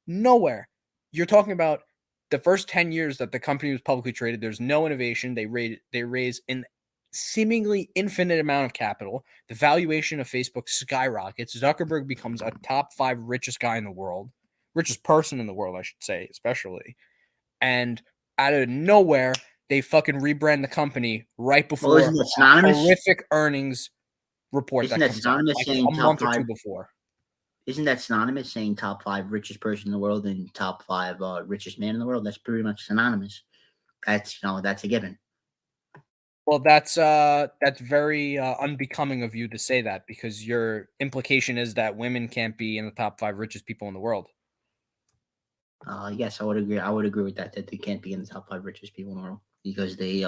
S1: you're talking about the first 10 years that the company was publicly traded, there's no innovation. They raise an seemingly infinite amount of capital. The valuation of Facebook skyrockets. Zuckerberg becomes a top 5 richest guy in the world, richest person in the world, I should say, especially. And out of nowhere, they fucking rebrand the company right before
S2: Isn't that
S1: a
S2: synonymous?
S1: horrific earnings report
S2: Isn't
S1: that
S2: that
S1: comes out
S2: synonymous
S1: like
S2: saying
S1: a
S2: top
S1: month or
S2: 5?
S1: two before.
S2: Isn't that synonymous saying top 5 richest person in the world and top 5 richest man in the world? That's pretty much synonymous. That's that's a given.
S1: Well, that's very unbecoming of you to say that because your implication is that women can't be in the top 5 richest people in the world.
S2: Yes, I would agree. I would agree with that. That they can't be in the top 5 richest people in the world because they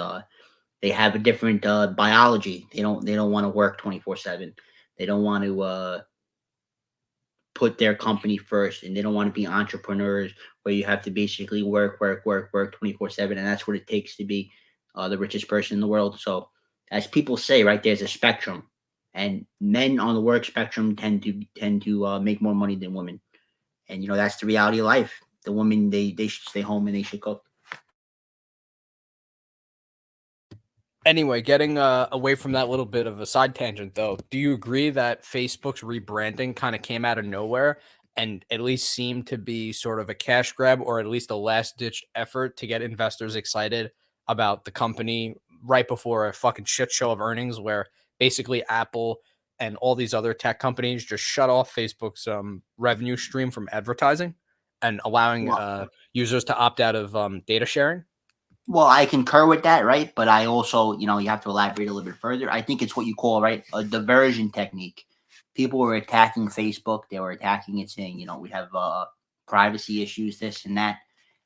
S2: have a different biology. They don't want to work 24/7. They don't want to put their company first, and they don't want to be entrepreneurs where you have to basically work 24/7, and that's what it takes to be the richest person in the world. So, as people say, right, there's a spectrum, and men on the work spectrum tend to make more money than women, and that's the reality of life. The women they should stay home and they should cook.
S1: Anyway, getting away from that little bit of a side tangent, though, do you agree that Facebook's rebranding kind of came out of nowhere and at least seemed to be sort of a cash grab or at least a last ditch effort to get investors excited about the company right before a fucking shit show of earnings where basically Apple and all these other tech companies just shut off Facebook's revenue stream from advertising and allowing
S2: Well,
S1: users to opt out of data sharing?
S2: Well, I concur with that, right? But I also, you have to elaborate a little bit further. I think it's what you call, right, a diversion technique. People were attacking Facebook. They were attacking it, saying, we have privacy issues, this and that.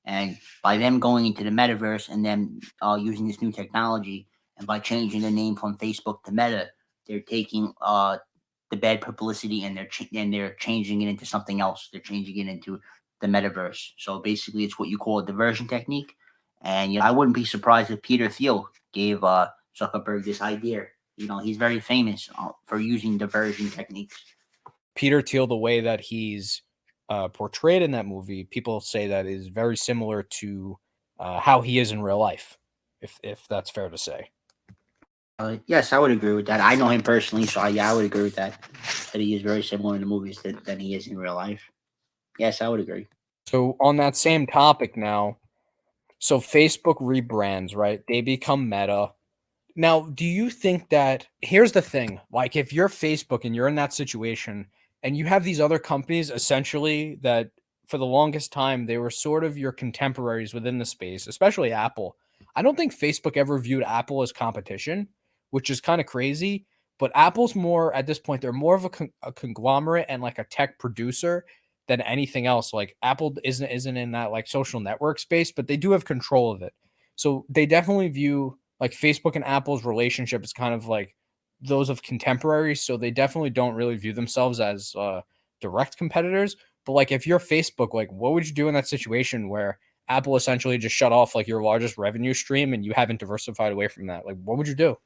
S2: And by them going into the metaverse and them using this new technology, and by changing the name from Facebook to Meta, they're taking the bad publicity and they're changing it into something else. They're changing it into the metaverse. So basically, it's what you call a diversion technique. And I wouldn't be surprised if Peter Thiel gave Zuckerberg this idea. He's very famous for using diversion techniques.
S1: Peter Thiel, the way that he's portrayed in that movie, people say that is very similar to how he is in real life, if that's fair to say.
S2: Yes, I would agree with that. I know him personally, so yeah, I would agree with that. That he is very similar in the movies than he is in real life. Yes, I would agree.
S1: So on that same topic now, so Facebook rebrands, right? They become Meta. Now, do you think that here's the thing, like if you're Facebook and you're in that situation and you have these other companies essentially that for the longest time they were sort of your contemporaries within the space, especially Apple. I don't think Facebook ever viewed Apple as competition, which is kind of crazy, but Apple's more at this point they're more of a conglomerate and like a tech producer than anything else. Like Apple isn't in that like social network space, but they do have control of it. So they definitely view like Facebook and Apple's relationship as kind of like those of contemporaries. So they definitely don't really view themselves as direct competitors. But like if you're Facebook, like what would you do in that situation where Apple essentially just shut off like your largest revenue stream and you haven't diversified away from that? Like what would you do?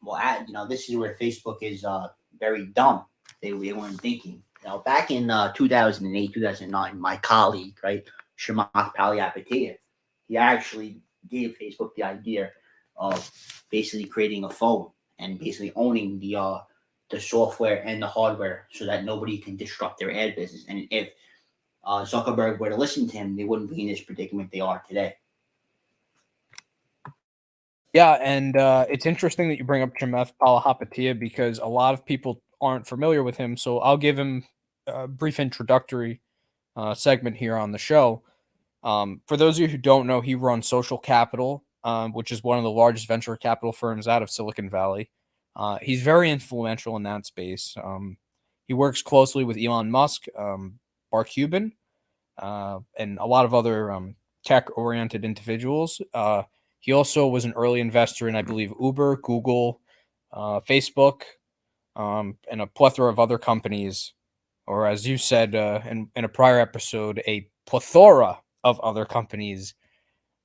S2: Well, this is where Facebook is very dumb. They weren't thinking. Back in 2008, 2009, my colleague, right, Shamak Palihapitiya, he actually gave Facebook the idea of basically creating a phone and basically owning the software and the hardware so that nobody can disrupt their ad business. And if Zuckerberg were to listen to him, they wouldn't be in this predicament they are today.
S1: Yeah, and it's interesting that you bring up Chamath Palihapitiya because a lot of people aren't familiar with him. So I'll give him a brief introductory segment here on the show. For those of you who don't know, he runs Social Capital, which is one of the largest venture capital firms out of Silicon Valley. He's very influential in that space. He works closely with Elon Musk, Mark Cuban, and a lot of other tech-oriented individuals. He also was an early investor in, I believe, Uber, Google, Facebook, and a plethora of other companies, or as you said in a prior episode, a plethora of other companies.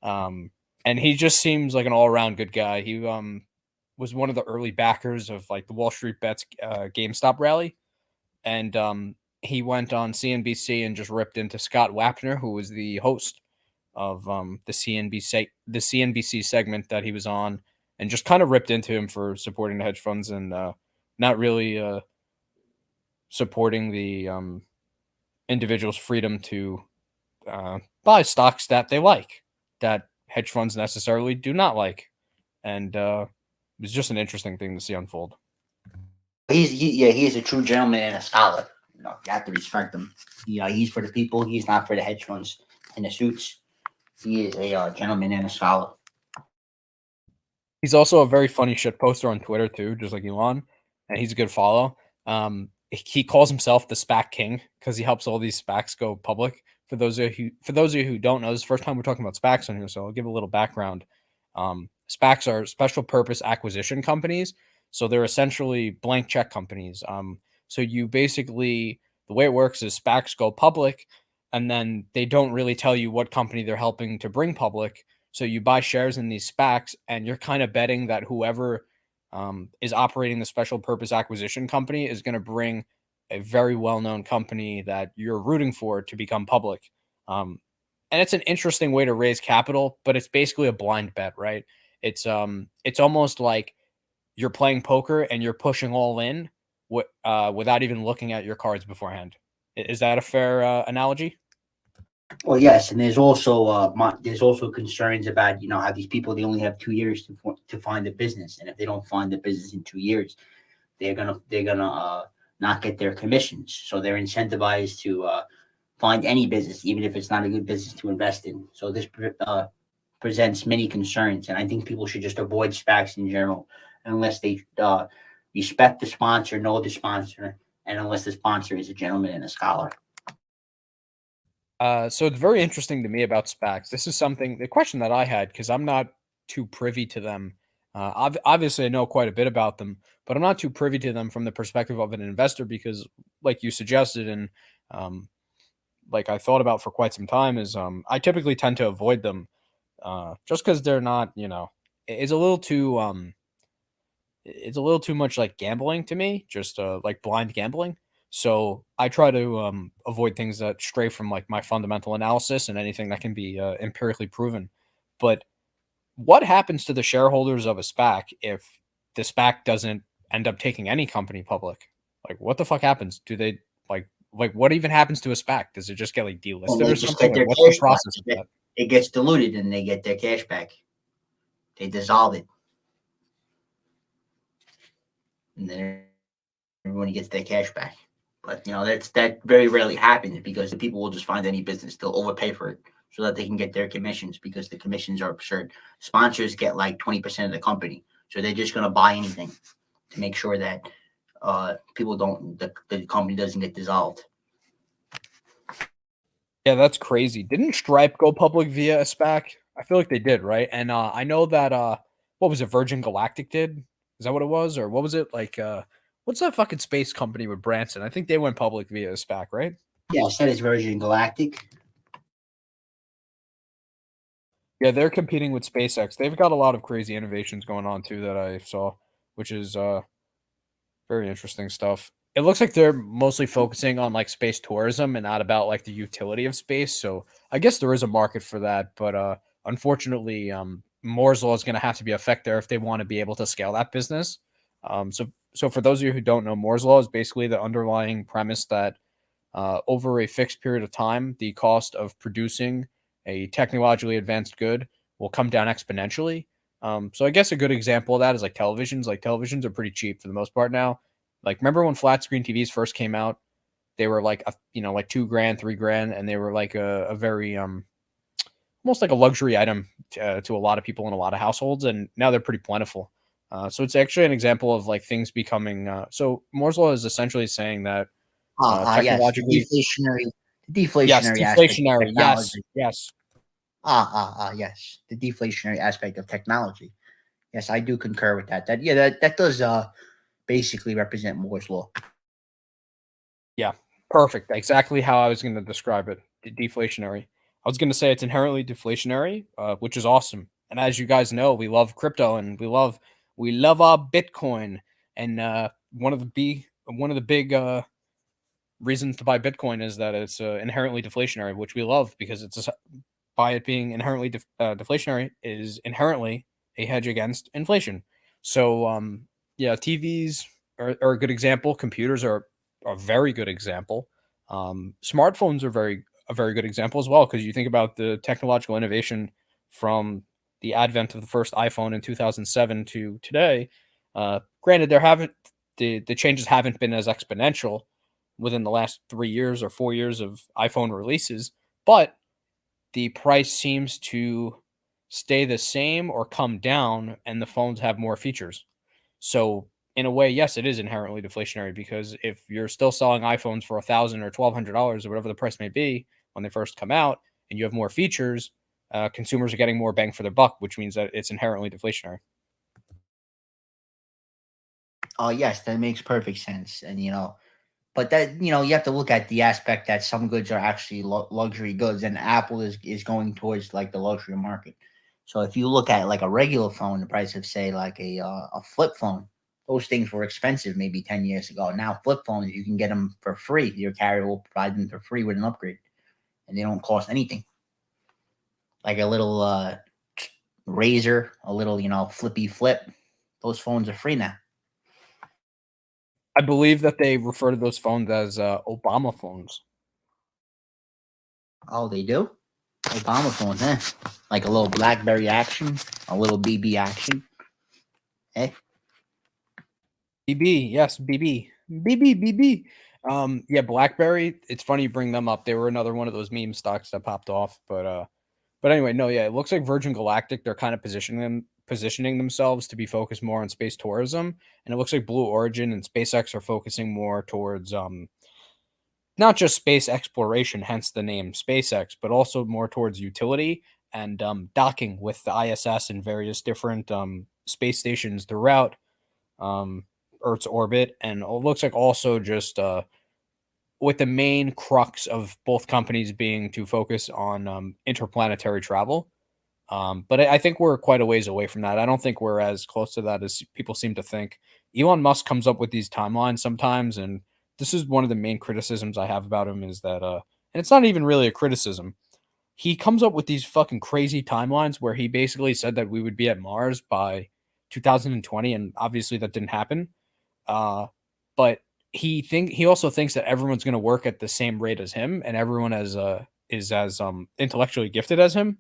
S1: And he just seems like an all-around good guy. He was one of the early backers of like the Wall Street Bets GameStop rally, and he went on CNBC and just ripped into Scott Wapner, who was the host of the CNBC segment that he was on, and just kind of ripped into him for supporting the hedge funds and not really supporting the individual's freedom to buy stocks that they like, that hedge funds necessarily do not like. And it was just an interesting thing to see unfold.
S2: He's a true gentleman and a scholar. You have to respect him. He's for the people. He's not for the hedge funds and the suits. He is a gentleman and a scholar.
S1: He's also a very funny shit poster on Twitter too, just like Elon, and he's a good follow. He calls himself the SPAC King because he helps all these SPACs go public. For those of you who don't know, this is the first time we're talking about SPACs on here, so I'll give a little background. SPACs are special purpose acquisition companies, so they're essentially blank check companies. So you basically, the way it works is SPACs go public, and then they don't really tell you what company they're helping to bring public. So you buy shares in these SPACs, and you're kind of betting that whoever is operating the special purpose acquisition company is going to bring a very well-known company that you're rooting for to become public. And it's an interesting way to raise capital, but it's basically a blind bet, right? It's almost like you're playing poker and you're pushing all in without even looking at your cards beforehand. Is that a fair analogy?
S2: Well, yes, and there's also concerns about how these people, they only have 2 years to find a business, and if they don't find the business in 2 years, they're gonna not get their commissions. So they're incentivized to find any business, even if it's not a good business to invest in. So this presents many concerns, and I think people should just avoid SPACs in general, unless they respect the sponsor, know the sponsor, and unless the sponsor is a gentleman and a scholar.
S1: So it's very interesting to me about SPACs. This is the question that I had, because I'm not too privy to them. Obviously, I know quite a bit about them, but I'm not too privy to them from the perspective of an investor because, like you suggested, and like I thought about for quite some time, is I typically tend to avoid them just because they're not, it's a little too much like gambling to me, just like blind gambling. So I try to avoid things that stray from like my fundamental analysis and anything that can be empirically proven. But what happens to the shareholders of a SPAC if the SPAC doesn't end up taking any company public? Like, what the fuck happens? Do they like what even happens to a SPAC? Does it just get like
S2: Well,
S1: delisted
S2: they
S1: or
S2: just
S1: something?
S2: get
S1: Like,
S2: their
S1: what's the
S2: cash
S1: process of
S2: back.
S1: that?
S2: It gets diluted and they get their cash back. They dissolve it, and then everyone gets their cash back. But that very rarely happens because the people will just find any business. They'll overpay for it so that they can get their commissions because the commissions are absurd. Sponsors get like 20% of the company, so they're just going to buy anything to make sure that the company doesn't get dissolved.
S1: Yeah, that's crazy. Didn't Stripe go public via a SPAC? I feel like they did, right? And I know that what was it? Virgin Galactic did. Is that what it was, or what was it like? What's that fucking space company with Branson? I think they went public via a SPAC, right?
S2: Yes, that is Virgin Galactic.
S1: Yeah, they're competing with SpaceX. They've got a lot of crazy innovations going on too that I saw, which is very interesting stuff. It looks like they're mostly focusing on like space tourism and not about like the utility of space. So I guess there is a market for that, but unfortunately, Moore's law is going to have to be a factor if they want to be able to scale that business. So for those of you who don't know, Moore's law is basically the underlying premise that over a fixed period of time, the cost of producing a technologically advanced good will come down exponentially. So I guess a good example of that is like televisions. Like televisions are pretty cheap for the most part now. Like remember when flat screen TVs first came out? They were like like $2,000, $3,000, and they were like a very almost like a luxury item to a lot of people in a lot of households. And now they're pretty plentiful. So it's actually an example of like things becoming. So Moore's law is essentially saying that
S2: Yes,
S1: technologically,
S2: the
S1: yes,
S2: deflationary aspect of
S1: deflationary. Yes,
S2: technology.
S1: yes.
S2: Yes, the deflationary aspect of technology. Yes, I do concur with that. That does basically represent Moore's law.
S1: Yeah, perfect. Exactly how I was going to describe it. Deflationary. I was going to say it's inherently deflationary, which is awesome. And as you guys know, we love crypto and we love our Bitcoin. And one of the big reasons to buy Bitcoin is that it's inherently deflationary, which we love because by it being inherently deflationary is inherently a hedge against inflation. So yeah, TVs are a good example. Computers are a very good example. Smartphones are a very good example as well because you think about the technological innovation from the advent of the first iPhone in 2007 to today. Granted, there haven't the changes haven't been as exponential within the last 3 years or 4 years of iPhone releases, but the price seems to stay the same or come down, and the phones have more features. So, in a way, yes, it is inherently deflationary because if you're still selling iPhones for $1,000 or $1,200 or whatever the price may be when they first come out, and you have more features, consumers are getting more bang for their buck, which means that it's inherently deflationary.
S2: Oh, yes, that makes perfect sense. And but that you have to look at the aspect that some goods are actually luxury goods, and Apple is going towards like the luxury market. So if you look at like a regular phone, the price of say like a flip phone, those things were expensive maybe 10 years ago. Now flip phones you can get them for free. Your carrier will provide them for free with an upgrade, and they don't cost anything. Like a little razor, a little flippy flip. Those phones are free now.
S1: I believe that they refer to those phones as Obama phones.
S2: Oh, they do. Obama phones, eh? Like a little BlackBerry action, a little BB action, eh?
S1: BB, yes, BB, BB, BB. Yeah, BlackBerry. It's funny you bring them up. They were another one of those meme stocks that popped off. But anyway, no, yeah, it looks like Virgin Galactic. They're kind of positioning themselves to be focused more on space tourism, and it looks like Blue Origin and SpaceX are focusing more towards not just space exploration, hence the name SpaceX, but also more towards utility and docking with the ISS and various different space stations throughout um, Earth's orbit, and it looks like also just with the main crux of both companies being to focus on interplanetary travel. But I think we're quite a ways away from that. I don't think we're as close to that as people seem to think. Elon Musk comes up with these timelines sometimes, and this is one of the main criticisms I have about him is that, and it's not even really a criticism. He comes up with these fucking crazy timelines where he basically said that we would be at Mars by 2020, and obviously that didn't happen. Uh, but he also thinks that everyone's going to work at the same rate as him, and everyone is as intellectually gifted as him.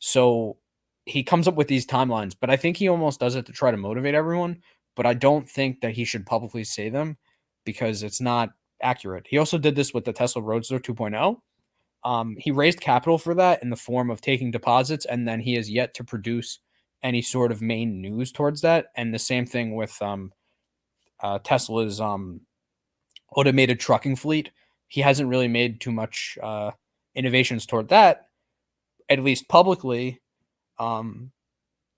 S1: So he comes up with these timelines, but I think he almost does it to try to motivate everyone. But I don't think that he should publicly say them because it's not accurate. He also did this with the Tesla Roadster 2.0. He raised capital for that in the form of taking deposits, and then he has yet to produce any sort of main news towards that. And the same thing with Tesla's automated trucking fleet. He hasn't really made too much innovations toward that, at least publicly. And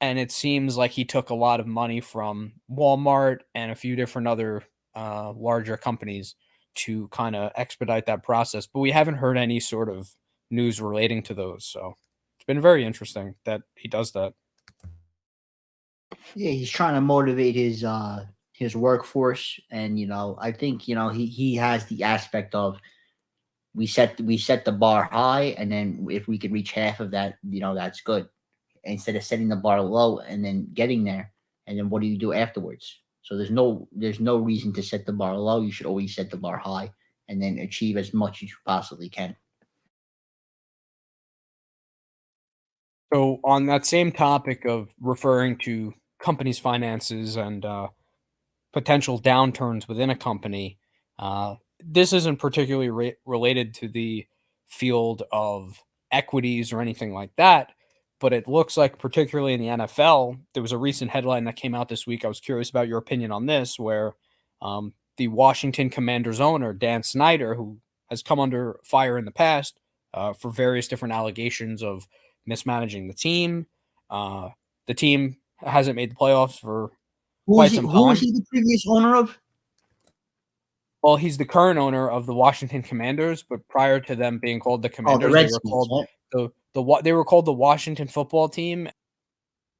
S1: it seems like he took a lot of money from Walmart and a few different other larger companies to kind of expedite that process. But we haven't heard any sort of news relating to those. So it's been very interesting that he does that.
S2: Yeah, he's trying to motivate his workforce, and I think he has the aspect of we set the bar high, and then if we could reach half of that, that's good. Instead of setting the bar low and then getting there, and then what do you do afterwards? So there's no reason to set the bar low. You should always set the bar high and then achieve as much as you possibly can.
S1: So on that same topic of referring to companies' finances and potential downturns within a company, this isn't particularly related to the field of equities or anything like that, but it looks like, particularly in the NFL, there was a recent headline that came out this week. I was curious about your opinion on this, where the Washington Commanders owner, Dan Snyder, who has come under fire in the past for various different allegations of mismanaging the team. The team hasn't made the playoffs for
S2: Who was
S1: quite
S2: he?
S1: some
S2: Who was
S1: time.
S2: he the previous owner of?
S1: Well, he's the current owner of the Washington Commanders, but prior to them being called the
S2: Oh, the
S1: Commanders, they were
S2: Redskins.
S1: called
S2: Right?
S1: they were called the Washington Football Team.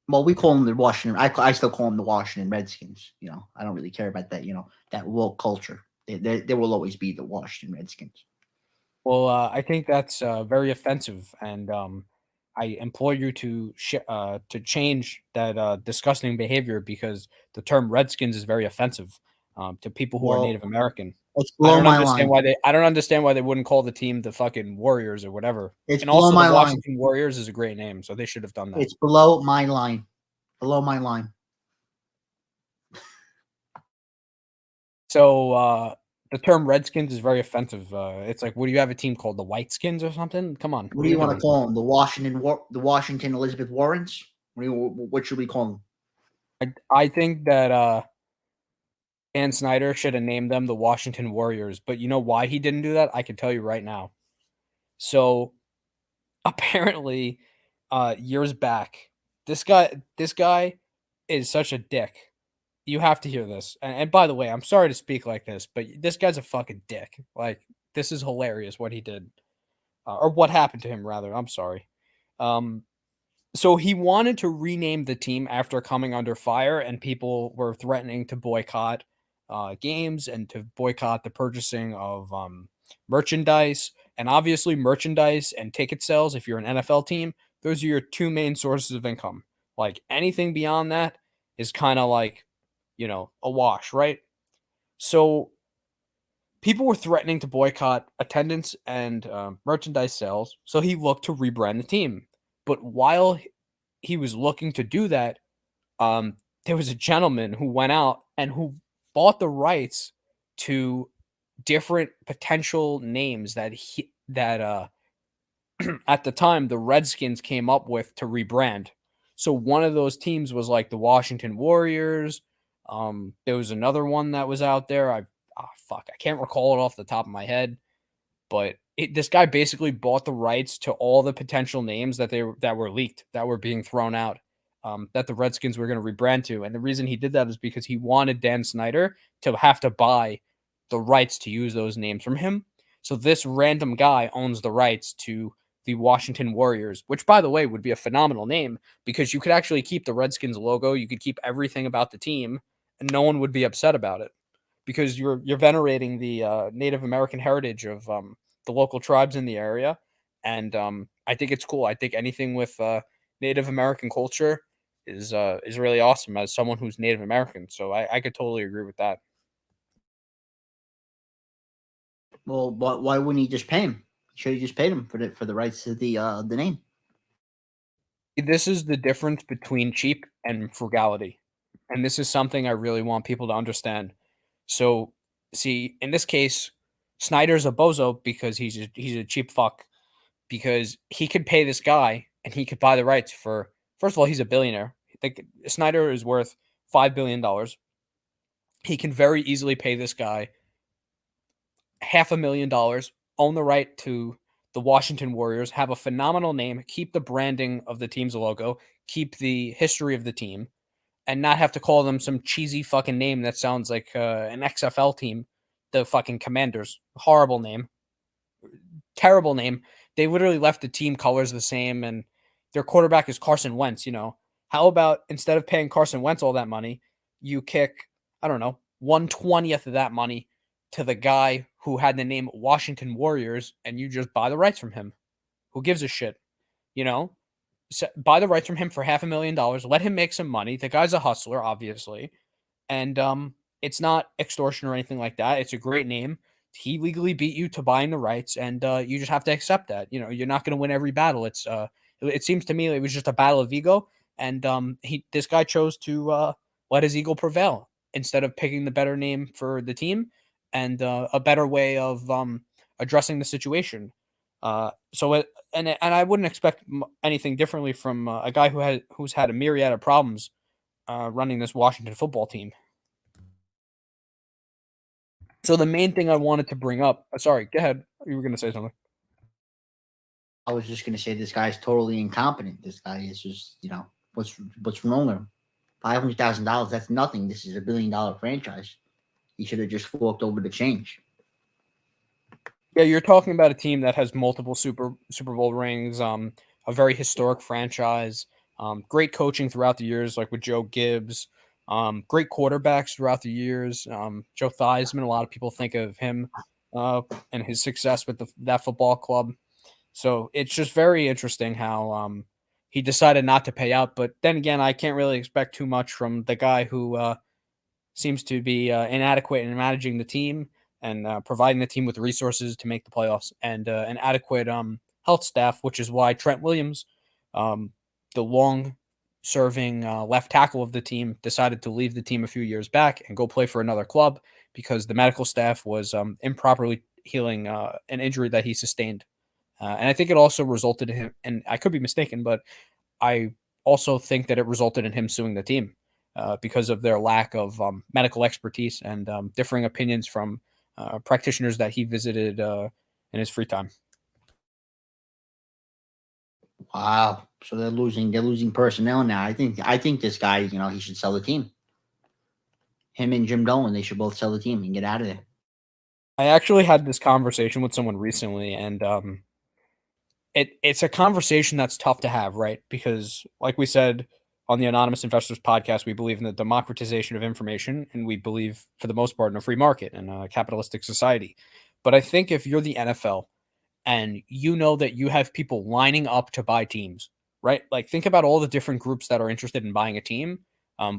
S2: Well, we call them the Washington. I still call them the Washington Redskins. I don't really care about that. That woke culture. They will always be the Washington Redskins.
S1: Well, I think that's very offensive, and I implore you to change that disgusting behavior, because the term Redskins is very offensive to people who are
S2: Well,
S1: Native American.
S2: it's below my line.
S1: I don't understand why they wouldn't call the team the fucking Warriors or whatever.
S2: It's
S1: And
S2: below
S1: also, the
S2: my line.
S1: Washington Warriors is a great name, so they should have done that.
S2: It's below my line. Below my line.
S1: So the term Redskins is very offensive. It's like, what do you have a team called, the Whiteskins or something? Come on,
S2: What do you want to call them? The Washington Elizabeth Warrens? What should we call them?
S1: I think that Dan Snyder should have named them the Washington Warriors, but you know why he didn't do that? I can tell you right now. So apparently, years back, this guy is such a dick. You have to hear this. And by the way, I'm sorry to speak like this, but this guy's a fucking dick. Like, this is hilarious what he did, or what happened to him, rather. I'm sorry. So he wanted to rename the team after coming under fire, and people were threatening to boycott games and to boycott the purchasing of merchandise. And obviously, merchandise and ticket sales, if you're an NFL team, those are your two main sources of income. Like, anything beyond that is kind of like, a wash, right? So people were threatening to boycott attendance and merchandise sales. So he looked to rebrand the team. But while he was looking to do that, there was a gentleman who went out and who bought the rights to different potential names that at the time the Redskins came up with to rebrand. So one of those teams was like the Washington Warriors. There was another one that was out there. I can't recall it off the top of my head, but this guy basically bought the rights to all the potential names that were leaked, that were being thrown out, that the Redskins were going to rebrand to. And the reason he did that is because he wanted Dan Snyder to have to buy the rights to use those names from him. So this random guy owns the rights to the Washington Warriors, which, by the way, would be a phenomenal name, because you could actually keep the Redskins logo, you could keep everything about the team, and no one would be upset about it, because you're venerating the Native American heritage of the local tribes in the area. And I think it's cool. I think anything with Native American culture is really awesome, as someone who's Native American. So I could totally agree with that.
S2: Well, why wouldn't he just pay him? Should have just paid him for the rights to the name.
S1: This is the difference between cheap and frugality. And this is something I really want people to understand. So, see, in this case, Snyder's a bozo because he's a cheap fuck, because he could pay this guy and he could buy the rights for, first of all, he's a billionaire. I think Snyder is worth $5 billion. He can very easily pay this guy $500,000, own the right to the Washington Warriors, have a phenomenal name, keep the branding of the team's logo, keep the history of the team, and not have to call them some cheesy fucking name that sounds like an XFL team, the fucking Commanders. Horrible name. Terrible name. They literally left the team colors the same, and their quarterback is Carson Wentz. How about instead of paying Carson Wentz all that money, you kick, I don't know, 1/20th of that money to the guy who had the name Washington Warriors, and you just buy the rights from him? Who gives a shit? You know, buy the rights from him for $500,000. Let him make some money. The guy's a hustler, obviously, and it's not extortion or anything like that. It's a great name. He legally beat you to buying the rights, and you just have to accept that. You're not going to win every battle. It seems to me it was just a battle of ego, and this guy chose to let his ego prevail instead of picking the better name for the team and a better way of addressing the situation. And I wouldn't expect anything differently from a guy who's had a myriad of problems running this Washington football team. So the main thing I wanted to bring up, sorry, go ahead. You were going to say something.
S2: I was just gonna say this guy's totally incompetent. This guy is just, what's wrong with him? $500,000, that's nothing. This is $1 billion franchise. He should have just forked over the change.
S1: Yeah, you're talking about a team that has multiple Super Bowl rings, a very historic franchise, great coaching throughout the years, like with Joe Gibbs, great quarterbacks throughout the years. Joe Theismann, a lot of people think of him and his success with that football club. So it's just very interesting how he decided not to pay out. But then again, I can't really expect too much from the guy who seems to be inadequate in managing the team and providing the team with resources to make the playoffs and an adequate health staff, which is why Trent Williams, the long-serving left tackle of the team, decided to leave the team a few years back and go play for another club because the medical staff was improperly healing an injury that he sustained. And I think it also resulted in him, and I could be mistaken, but I also think that it resulted in him suing the team because of their lack of medical expertise and differing opinions from practitioners that he visited in his free time.
S2: Wow. So they're losing personnel now. I think this guy, he should sell the team. Him and Jim Dolan, they should both sell the team and get out of there.
S1: I actually had this conversation with someone recently, and it's a conversation that's tough to have, right? Because, like we said on the Anonymous Investors podcast, we believe in the democratization of information, and we believe, for the most part, in a free market and a capitalistic society. But I think if you're the NFL and you know that you have people lining up to buy teams, right? Like, think about all the different groups that are interested in buying a team.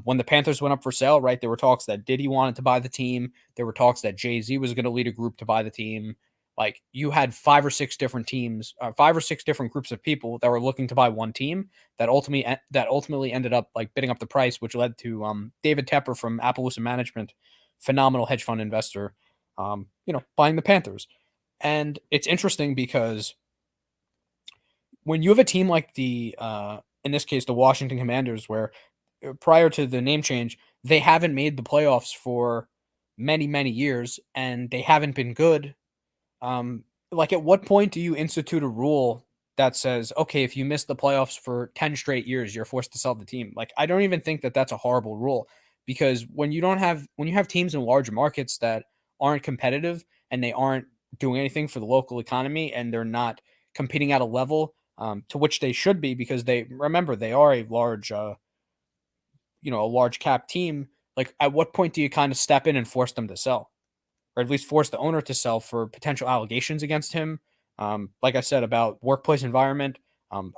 S1: When the Panthers went up for sale, right, there were talks that Diddy wanted to buy the team. There were talks that Jay-Z was going to lead a group to buy the team. Like, you had 5 or 6 different teams, 5 or 6 different groups of people that were looking to buy one team that ultimately ended up like bidding up the price, which led to David Tepper from Appaloosa Management, phenomenal hedge fund investor, buying the Panthers. And it's interesting because when you have a team like in this case, the Washington Commanders, where prior to the name change, they haven't made the playoffs for many, many years, and they haven't been good. Like, at what point do you institute a rule that says, okay, if you miss the playoffs for 10 straight years, you're forced to sell the team? Like, I don't even think that that's a horrible rule, because when you have teams in large markets that aren't competitive and they aren't doing anything for the local economy and they're not competing at a level to which they should be, because they are a large, a large cap team. Like, at what point do you kind of step in and force them to sell? Or at least force the owner to sell for potential allegations against him. Like I said, about workplace environment,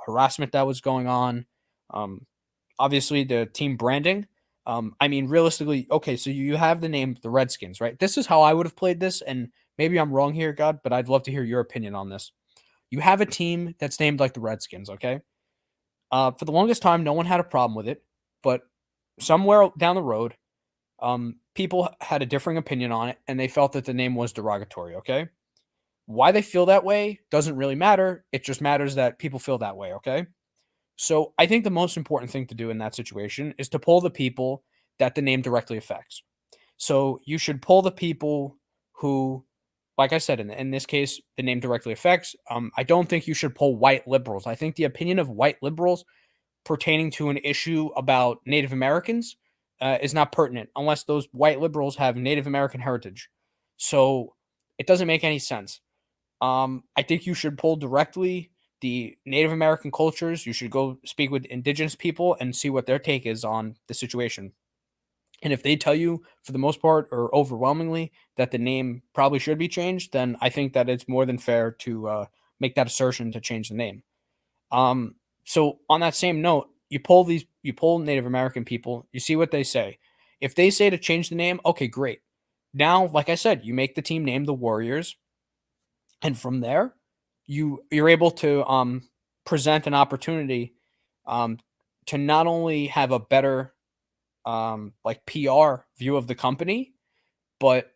S1: harassment that was going on. Obviously, the team branding. Realistically, okay, so you have the name the Redskins, right? This is how I would have played this, and maybe I'm wrong here, God, but I'd love to hear your opinion on this. You have a team that's named like the Redskins, okay? For the longest time, no one had a problem with it, but somewhere down the road, people had a differing opinion on it, and they felt that the name was derogatory, okay? Why they feel that way doesn't really matter. It just matters that people feel that way, okay? So I think the most important thing to do in that situation is to pull the people that the name directly affects. So you should pull the people who, like I said, in this case, the name directly affects. I don't think you should pull white liberals. I think the opinion of white liberals pertaining to an issue about Native Americans is not pertinent unless those white liberals have Native American heritage. So it doesn't make any sense. I think you should pull directly the Native American cultures. You should go speak with indigenous people and see what their take is on the situation. And if they tell you, for the most part or overwhelmingly, that the name probably should be changed, then I think that it's more than fair to make that assertion to change the name. So on that same note, you pull Native American people, you see what they say. If they say to change the name, okay, great. Now, like I said, you make the team name the Warriors, and from there, you're able to present an opportunity um, to not only have a better like PR view of the company, but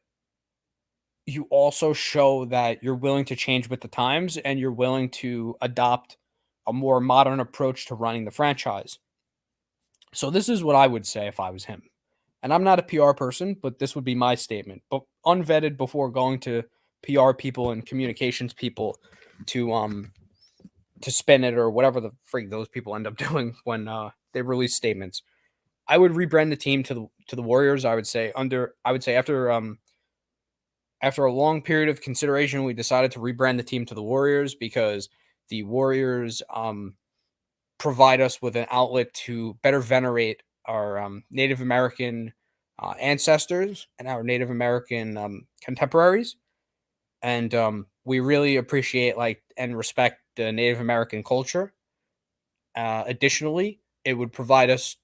S1: you also show that you're willing to change with the times and you're willing to adopt a more modern approach to running the franchise. So this is what I would say if I was him. And I'm not a PR person, but this would be my statement. But unvetted before going to PR people and communications people to spin it or whatever the freak those people end up doing when they release statements. I would rebrand the team to the Warriors. I would say after a long period of consideration, we decided to rebrand the team to the Warriors because the Warriors provide us with an outlet to better venerate our Native American ancestors and our Native American contemporaries, and we really appreciate like and respect the Native American culture. Additionally, it would provide us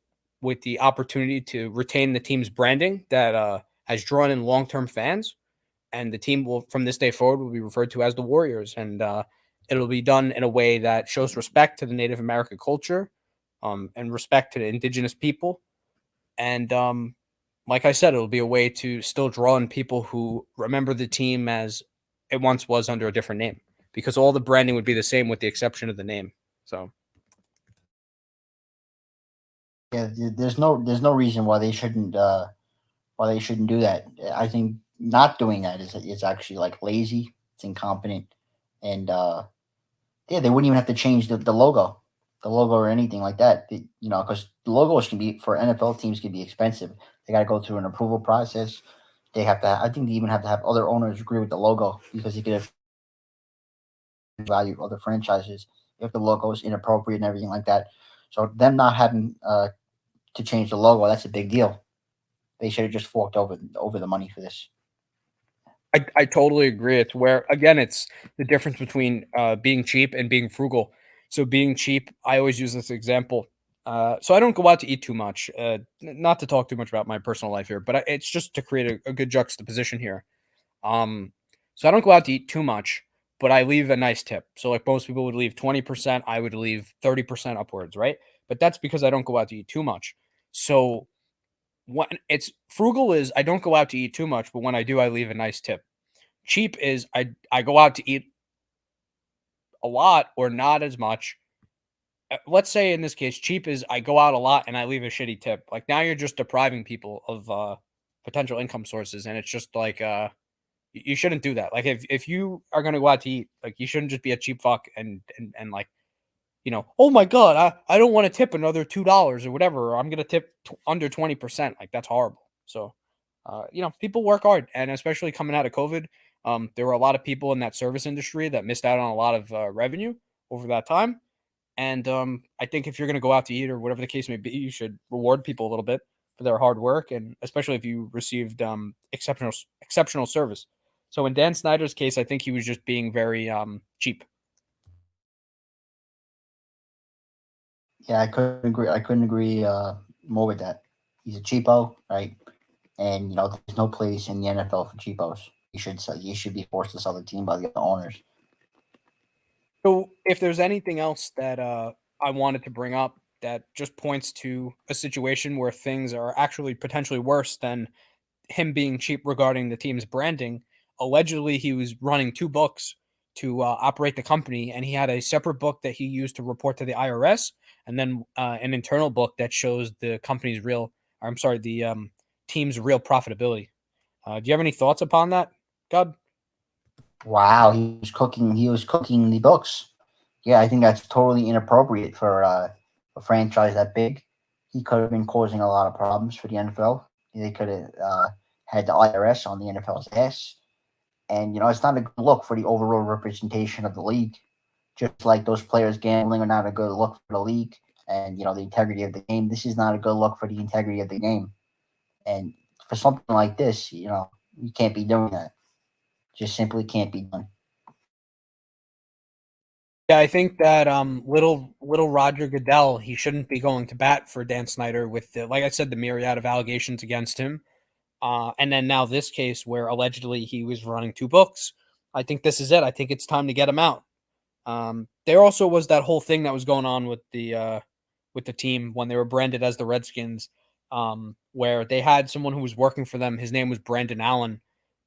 S1: with the opportunity to retain the team's branding that has drawn in long-term fans, and the team will, from this day forward, will be referred to as the Warriors, and it'll be done in a way that shows respect to the Native American culture, and respect to the indigenous people, and like I said, it'll be a way to still draw in people who remember the team as it once was under a different name, because all the branding would be the same with the exception of the name. So.
S2: Yeah, there's no reason why they shouldn't do that. I think not doing that is actually like lazy. It's incompetent, and yeah, they wouldn't even have to change the logo or anything like that. Because the logos can be for NFL teams can be expensive. They got to go through an approval process. They have to. I think they even have to have other owners agree with the logo because it could value other franchises if the logo is inappropriate and everything like that. So them not having to change the logo, that's a big deal. They should have just forked over the money for this.
S1: I totally agree. It's where again, it's the difference between being cheap and being frugal. So being cheap, I always use this example. So I don't go out to eat too much. Not to talk too much about my personal life here, but it's just to create a good juxtaposition here. Um, so I don't go out to eat too much, but I leave a nice tip. So like most people would leave 20%, I would leave 30% upwards, right? But that's because I don't go out to eat too much. So when it's frugal is I don't go out to eat too much, but when I do, I leave a nice tip. Cheap is I go out to eat a lot or not as much. Let's say in this case, cheap is I go out a lot and I leave a shitty tip. Like now you're just depriving people of potential income sources, and it's just like you shouldn't do that. Like if you are gonna go out to eat, like you shouldn't just be a cheap fuck and like oh my god, I don't want to tip another $2 or whatever. Or I'm gonna tip under 20%. Like that's horrible. So, people work hard, and especially coming out of COVID, there were a lot of people in that service industry that missed out on a lot of revenue over that time. And I think if you're gonna go out to eat or whatever the case may be, you should reward people a little bit for their hard work, and especially if you received exceptional service. So in Dan Snyder's case, I think he was just being very cheap.
S2: Yeah, I couldn't agree more with that. He's a cheapo, right? And there's no place in the NFL for cheapos. He should be forced to sell the team by the owners.
S1: So, if there's anything else that I wanted to bring up that just points to a situation where things are actually potentially worse than him being cheap regarding the team's branding, allegedly he was running two books to operate the company, and he had a separate book that he used to report to the IRS, and then an internal book that shows the company's real, or I'm sorry, the team's real profitability. Do you have any thoughts upon that, God?
S2: Wow, he was cooking. He was cooking the books. Yeah, I think that's totally inappropriate for a franchise that big. He could have been causing a lot of problems for the NFL. They could have had the IRS on the NFL's ass, and it's not a good look for the overall representation of the league. Just like those players gambling are not a good look for the league, and the integrity of the game. This is not a good look for the integrity of the game. And for something like this, you can't be doing that. Just simply can't be done.
S1: Yeah, I think that little Roger Goodell, he shouldn't be going to bat for Dan Snyder with like I said, the myriad of allegations against him. And then now this case where allegedly he was running 2 books. I think this is it. I think it's time to get him out. There also was that whole thing that was going on with the team when they were branded as the Redskins, where they had someone who was working for them. His name was Brandon Allen,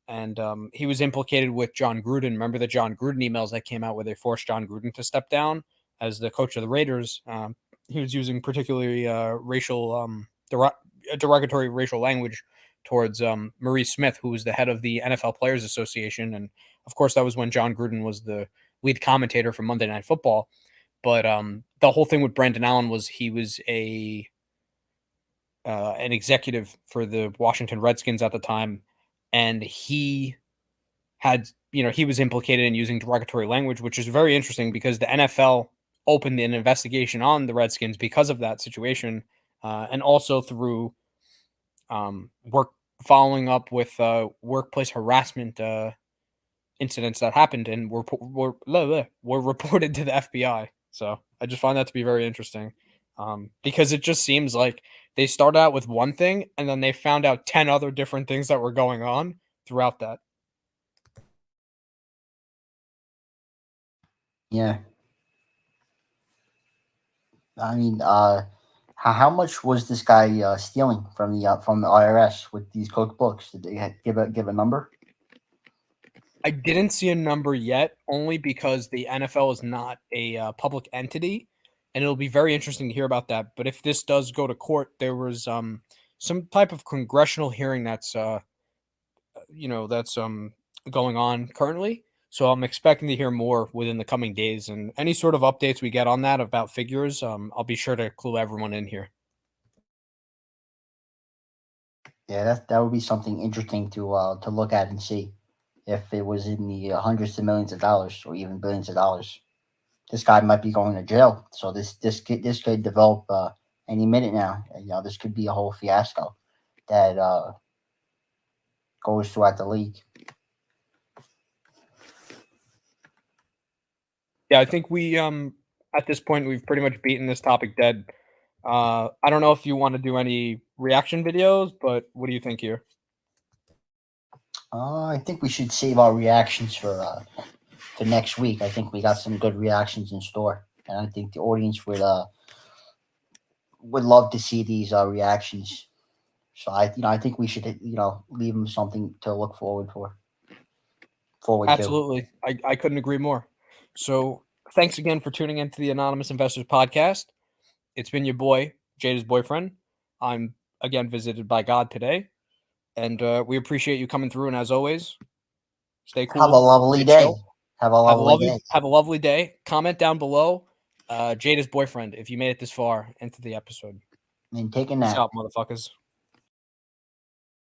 S1: and he was implicated with John Gruden. Remember the John Gruden emails that came out where they forced John Gruden to step down as the coach of the Raiders. He was using particularly derogatory racial language towards Maurice Smith, who was the head of the NFL Players Association, and of course that was when John Gruden was the lead commentator for Monday Night Football. But the whole thing with Brandon Allen was he was an executive for the Washington Redskins at the time, and he had he was implicated in using derogatory language, which is very interesting because the NFL opened an investigation on the Redskins because of that situation, and also through work following up with workplace harassment incidents that happened and were reported to the FBI. So I just find that to be very interesting, because it just seems like they started out with one thing and then they found out 10 other different things that were going on throughout that.
S2: Yeah. I mean, how much was this guy stealing from the IRS with these cookbooks? Did they give a number?
S1: I didn't see a number yet, only because the NFL is not a public entity, and it'll be very interesting to hear about that. But if this does go to court, there was some type of congressional hearing that's going on currently. So I'm expecting to hear more within the coming days, and any sort of updates we get on that about figures, I'll be sure to clue everyone in here.
S2: Yeah, that would be something interesting to look at and see if it was in the hundreds of millions of dollars or even billions of dollars. This guy might be going to jail, so this could develop any minute now. This could be a whole fiasco that goes throughout the league.
S1: Yeah, I think we at this point we've pretty much beaten this topic dead. I don't know if you want to do any reaction videos, but what do you think here?
S2: I think we should save our reactions for next week. I think we got some good reactions in store, and I think the audience would love to see these reactions. So I think we should leave them something to look forward to.
S1: Absolutely. I couldn't agree more. So thanks again for tuning into the Anonymous Investors Podcast. It's been your boy, Jada's boyfriend. I'm again visited by God today. And we appreciate you coming through. And as always, stay cool.
S2: Have a lovely
S1: stay
S2: day.
S1: chill.
S2: Have a lovely day.
S1: Have a lovely day. Comment down below, Jada's boyfriend, if you made it this far into the episode.
S2: And take a
S1: Peace
S2: nap.
S1: out, motherfuckers.